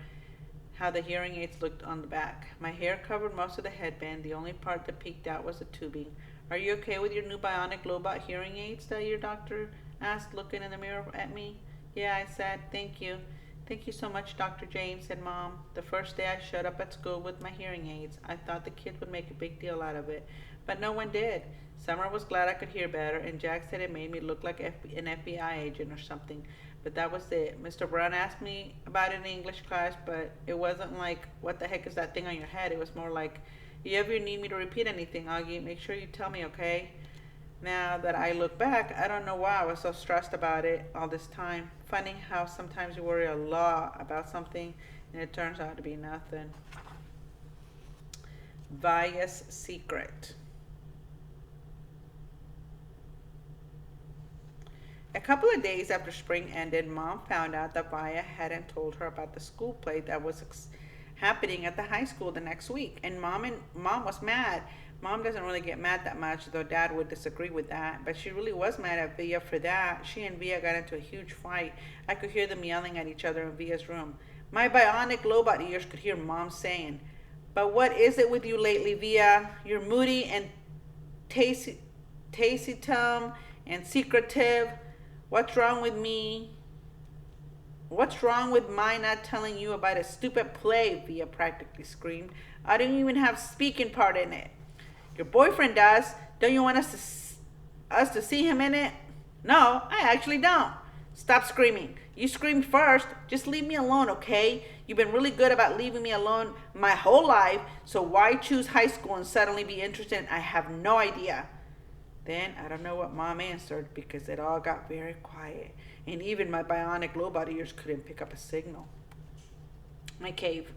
how the hearing aids looked on the back. My hair covered most of the headband. The only part that peeked out was the tubing. Are you okay with your new bionic Lobot hearing aids? The ear doctor asked, looking in the mirror at me. Yeah, I said, thank you. Thank you so much, Dr. James, said Mom. The first day I showed up at school with my hearing aids, I thought the kids would make a big deal out of it, but no one did. Summer was glad I could hear better, and Jack said it made me look like an FBI agent or something, but that was it. Mr. Brown asked me about it in English class, but it wasn't like, what the heck is that thing on your head? It was more like, if you ever need me to repeat anything, Augie, make sure you tell me, okay? Now that I look back, I don't know why I was so stressed about it all this time. Funny how sometimes you worry a lot about something and it turns out to be nothing. Vaya's secret. A couple of days after spring ended, Mom found out that Vaya hadn't told her about the school play that was happening at the high school the next week, and Mom was mad. Mom doesn't really get mad that much, though Dad would disagree with that, but she really was mad at Via for that. She and Via got into a huge fight. I could hear them yelling at each other in Via's room. My bionic Lobot ears could hear Mom saying, but what is it with you lately, Via? You're moody and taciturn and secretive. What's wrong with me? What's wrong with my not telling you about a stupid play? Via practically screamed. I don't even have speaking part in it. Your boyfriend does. Don't you want us to see him in it? No, I actually don't. Stop screaming. You screamed first. Just leave me alone, okay? You've been really good about leaving me alone my whole life, so why choose high school and suddenly be interested? I have no idea. Then I don't know what Mom answered because it all got very quiet, and even my bionic Lobot ears couldn't pick up a signal. My cave.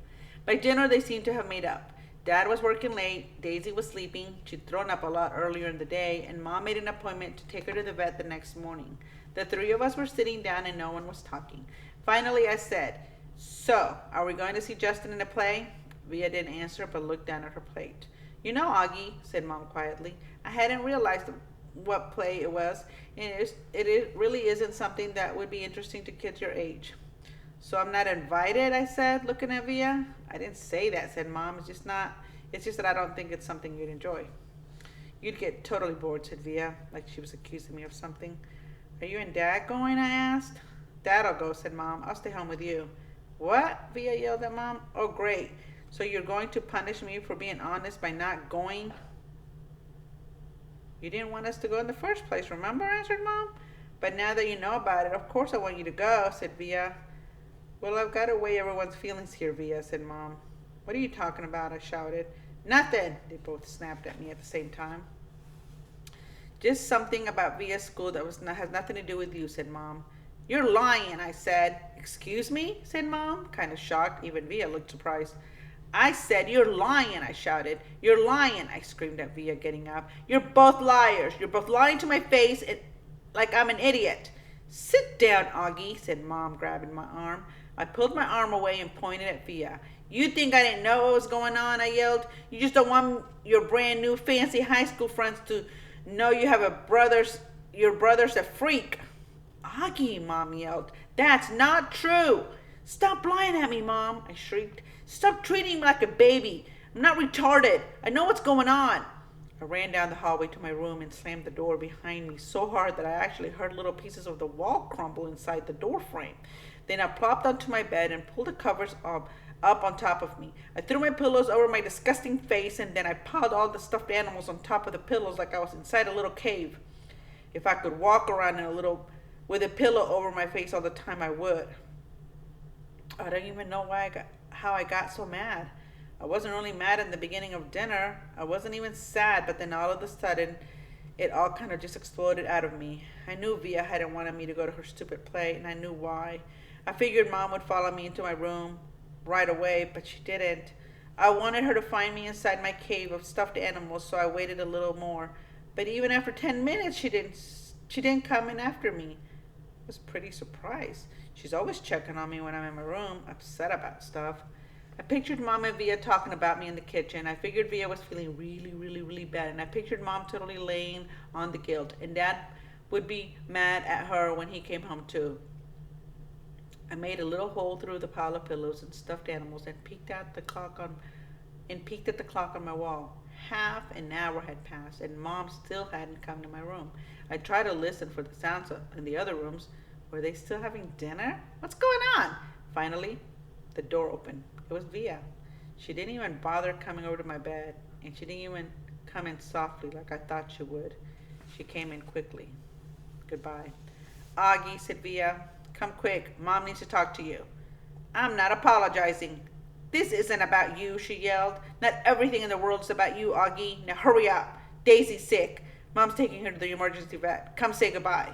By dinner, they seemed to have made up. Dad was working late, Daisy was sleeping, she'd thrown up a lot earlier in the day, and Mom made an appointment to take her to the vet the next morning. The three of us were sitting down and no one was talking. Finally, I said, so, are we going to see Justin in a play? Via didn't answer but looked down at her plate. You know, Augie, said Mom quietly, I hadn't realized what play it was, and it really isn't something that would be interesting to kids your age. So I'm not invited, I said, looking at Via. I didn't say that, said Mom. It's just that I don't think it's something you'd enjoy. You'd get totally bored, said Via, like she was accusing me of something. Are you and Dad going? I asked. Dad'll go, said Mom. I'll stay home with you. What? Via yelled at Mom. Oh, great. So you're going to punish me for being honest by not going? You didn't want us to go in the first place, remember? Answered Mom. But now that you know about it, of course I want you to go, said Via. Well, I've got to weigh everyone's feelings here, Via, said Mom. What are you talking about? I shouted. Nothing, they both snapped at me at the same time. Just something about Via's school that has nothing to do with you, said Mom. You're lying, I said. Excuse me, said Mom, kind of shocked. Even Via looked surprised. I said, you're lying, I shouted. You're lying, I screamed at Via, getting up. You're both liars. You're both lying to my face like I'm an idiot. Sit down, Augie, said Mom, grabbing my arm. I pulled my arm away and pointed at Via. You think I didn't know what was going on, I yelled. You just don't want your brand new fancy high school friends to know you have your brother's a freak. Augie, Mom yelled. That's not true. Stop lying at me, Mom, I shrieked. Stop treating me like a baby. I'm not retarded. I know what's going on. I ran down the hallway to my room and slammed the door behind me so hard that I actually heard little pieces of the wall crumble inside the door frame. Then I plopped onto my bed and pulled the covers up on top of me. I threw my pillows over my disgusting face, and then I piled all the stuffed animals on top of the pillows like I was inside a little cave. If I could walk around with a pillow over my face all the time, I would. I don't even know how I got so mad. I wasn't really mad in the beginning of dinner. I wasn't even sad, but then all of a sudden, it all kind of just exploded out of me. I knew Via hadn't wanted me to go to her stupid play, and I knew why. I figured Mom would follow me into my room right away, but she didn't. I wanted her to find me inside my cave of stuffed animals, so I waited a little more. But even after 10 minutes, she didn't come in after me. I was pretty surprised. She's always checking on me when I'm in my room, upset about stuff. I pictured Mom and Via talking about me in the kitchen. I figured Via was feeling really, really, really bad. And I pictured Mom totally laying on the guilt. And Dad would be mad at her when he came home too. I made a little hole through the pile of pillows and stuffed animals and peeked at the clock on my wall. Half an hour had passed and Mom still hadn't come to my room. I tried to listen for the sounds in the other rooms. Were they still having dinner? What's going on? Finally, the door opened. It was Via. She didn't even bother coming over to my bed, and she didn't even come in softly like I thought she would. She came in quickly. Goodbye. Augie, said Via, come quick. Mom needs to talk to you. I'm not apologizing. This isn't about you, she yelled. Not everything in the world is about you, Augie. Now hurry up. Daisy's sick. Mom's taking her to the emergency vet. Come say goodbye.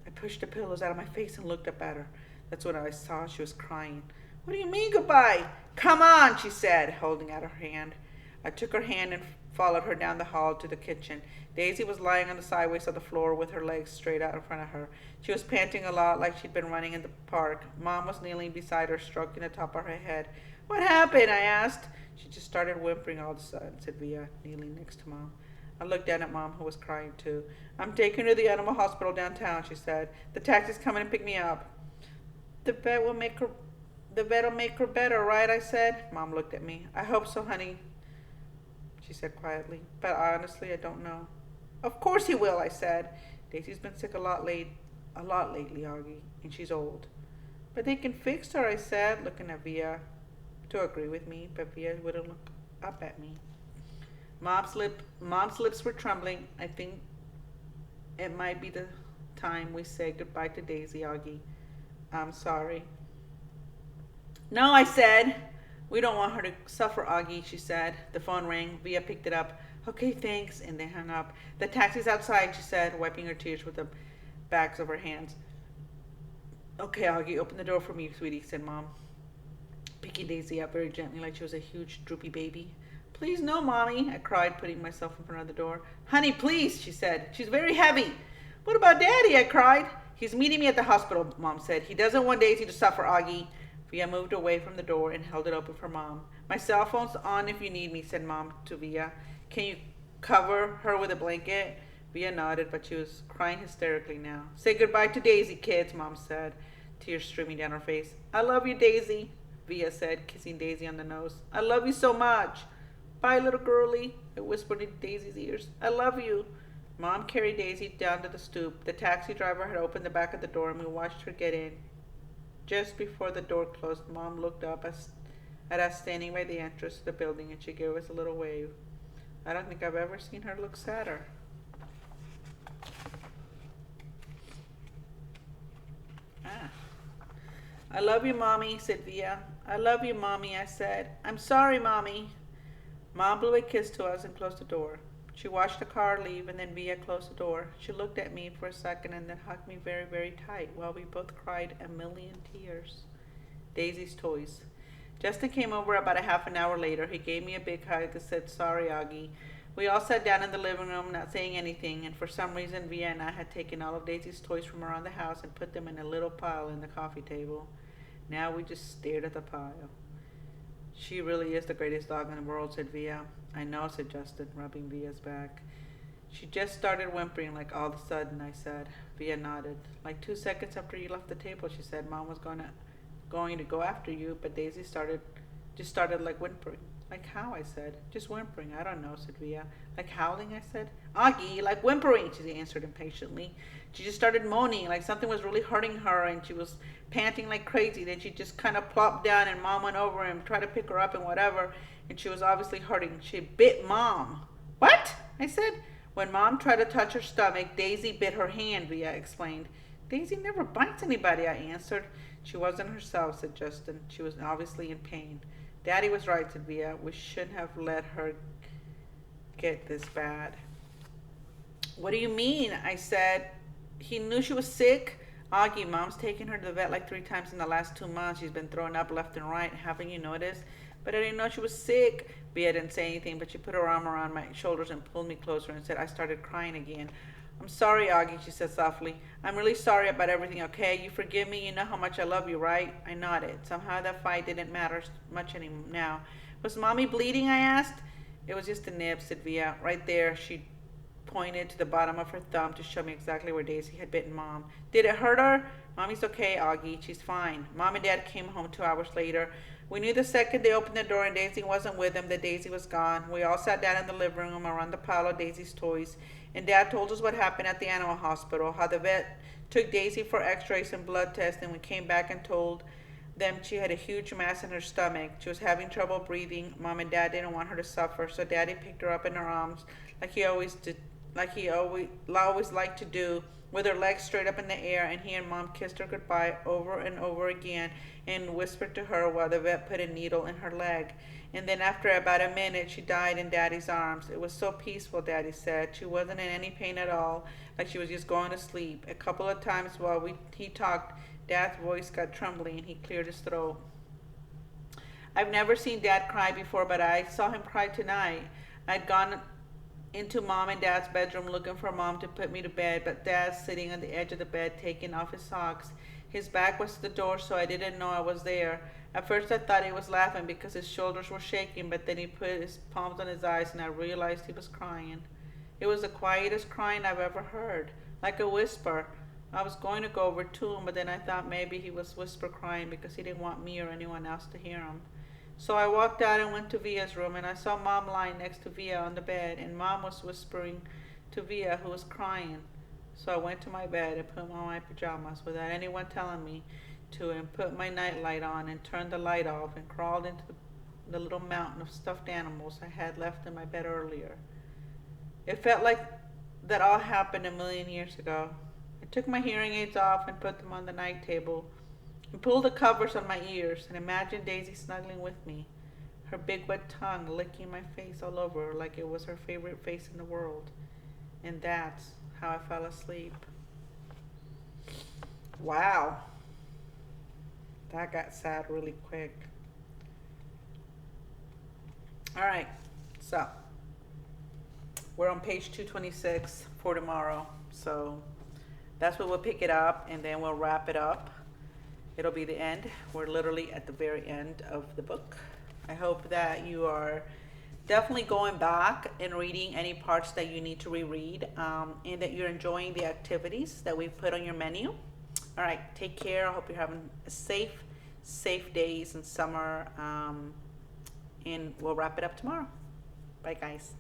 I pushed the pillows out of my face and looked up at her. That's when I saw she was crying. What do you mean goodbye? Come on, she said, holding out her hand. I took her hand and followed her down the hall to the kitchen. Daisy was lying on the sideways of the floor with her legs straight out in front of her. She was panting a lot like she'd been running in the park. Mom was kneeling beside her, stroking the top of her head. What happened? I asked. She just started whimpering all of a sudden, said Via, kneeling next to Mom. I looked down at Mom, who was crying too. I'm taking her to the animal hospital downtown, she said. The taxi's coming to pick me up. The vet will make her better, right? I said. Mom looked at me. I hope so, honey, she said quietly. But honestly, I don't know. Of course he will, I said. Daisy's been sick a lot lately, Augie, and she's old. But they can fix her, I said, looking at Via to agree with me, but Via wouldn't look up at me. Mom's lips were trembling. I think it might be the time we say goodbye to Daisy, Augie. I'm sorry. No, I said. We don't want her to suffer, Augie, she said. The phone rang. Via picked it up. Okay, thanks, and they hung up. The taxi's outside, she said, wiping her tears with the backs of her hands. Okay, Augie, open the door for me, sweetie, said Mom, picking Daisy up very gently like she was a huge, droopy baby. Please, no, Mommy, I cried, putting myself in front of the door. Honey, please, she said. She's very heavy. What about Daddy? I cried. He's meeting me at the hospital, Mom said. He doesn't want Daisy to suffer, Augie. Via moved away from the door and held it open for Mom. My cell phone's on if you need me, said Mom to Via. Can you cover her with a blanket? Via nodded, but she was crying hysterically now. Say goodbye to Daisy, kids, Mom said, tears streaming down her face. I love you, Daisy, Via said, kissing Daisy on the nose. I love you so much. Bye, little girlie, I whispered in Daisy's ears. I love you. Mom carried Daisy down to the stoop. The taxi driver had opened the back of the door and we watched her get in. Just before the door closed, Mom looked up at us standing by the entrance to the building and she gave us a little wave. I don't think I've ever seen her look sadder. Ah. I love you, Mommy, said Via. I love you, Mommy, I said. I'm sorry, Mommy. Mom blew a kiss to us and closed the door. She watched the car leave and then Via closed the door. She looked at me for a second and then hugged me very, very tight while we both cried a million tears. Daisy's toys. Justin came over about a half an hour later. He gave me a big hug and said, sorry, Augie. We all sat down in the living room, not saying anything, and for some reason Via and I had taken all of Daisy's toys from around the house and put them in a little pile in the coffee table. Now we just stared at the pile. She really is the greatest dog in the world, said Via. I know, said Justin, rubbing Via's back. She just started whimpering like all of a sudden, I said. Via nodded. Like 2 seconds after you left the table, she said, Mom was going to go after you, but Daisy just started like whimpering. Like how, I said. Just whimpering. I don't know, said Via. Like howling, I said. Augie, like whimpering, she answered impatiently. She just started moaning like something was really hurting her and she was panting like crazy. Then she just kind of plopped down and Mom went over and tried to pick her up and whatever. And she was obviously hurting. She bit Mom. What? I said. When Mom tried to touch her stomach, Daisy bit her hand, Via explained. Daisy never bites anybody, I answered. She wasn't herself, said Justin. She was obviously in pain. Daddy was right, said Via. We shouldn't have let her get this bad. What do you mean? I said. He knew she was sick. Augie, Mom's taken her to the vet like 3 times in the last 2 months. She's been throwing up left and right. Haven't you noticed? But I didn't know she was sick. Via didn't say anything, but she put her arm around my shoulders and pulled me closer and said, I started crying again. I'm sorry, Augie, she said softly. I'm really sorry about everything, okay? You forgive me? You know how much I love you, right? I nodded. Somehow that fight didn't matter much anymore now. Was Mommy bleeding, I asked. It was just a nib, said Via. Right there, she pointed to the bottom of her thumb to show me exactly where Daisy had bitten Mom. Did it hurt her? Mommy's okay, Augie. She's fine. Mom and Dad came home 2 hours later. We knew the second they opened the door and Daisy wasn't with them that Daisy was gone. We all sat down in the living room around the pile of Daisy's toys, and Dad told us what happened at the animal hospital, how the vet took Daisy for x-rays and blood tests, and we came back and told them she had a huge mass in her stomach. She was having trouble breathing. Mom and Dad didn't want her to suffer, so Daddy picked her up in her arms like he always liked to do, with her legs straight up in the air, and he and Mom kissed her goodbye over and over again and whispered to her while the vet put a needle in her leg. And then after about a minute, she died in Daddy's arms. It was so peaceful, Daddy said. She wasn't in any pain at all, like she was just going to sleep. A couple of times while he talked, Dad's voice got trembling and he cleared his throat. I've never seen Dad cry before, but I saw him cry tonight. I'd gone into Mom and Dad's bedroom looking for Mom to put me to bed, but Dad's sitting on the edge of the bed taking off his socks. His back was to the door, so I didn't know I was there. At first I thought he was laughing because his shoulders were shaking, but then he put his palms on his eyes and I realized he was crying. It was the quietest crying I've ever heard, like a whisper. I was going to go over to him, but then I thought maybe he was whisper crying because he didn't want me or anyone else to hear him. So I walked out and went to Via's room, and I saw Mom lying next to Via on the bed, and Mom was whispering to Via, who was crying. So I went to my bed and put on my pajamas without anyone telling me to, and put my nightlight on and turned the light off and crawled into the little mountain of stuffed animals I had left in my bed earlier. It felt like that all happened a million years ago. I took my hearing aids off and put them on the night table, and pulled the covers on my ears and imagined Daisy snuggling with me, her big wet tongue licking my face all over like it was her favorite face in the world. And that's how I fell asleep. Wow. That got sad really quick. All right, so we're on page 226 for tomorrow. So that's where we'll pick it up and then we'll wrap it up. It'll be the end. We're literally at the very end of the book. I hope that you are definitely going back and reading any parts that you need to reread, and that you're enjoying the activities that we've put on your menu. All right, take care. I hope you're having a safe days in summer, and we'll wrap it up tomorrow. Bye, guys.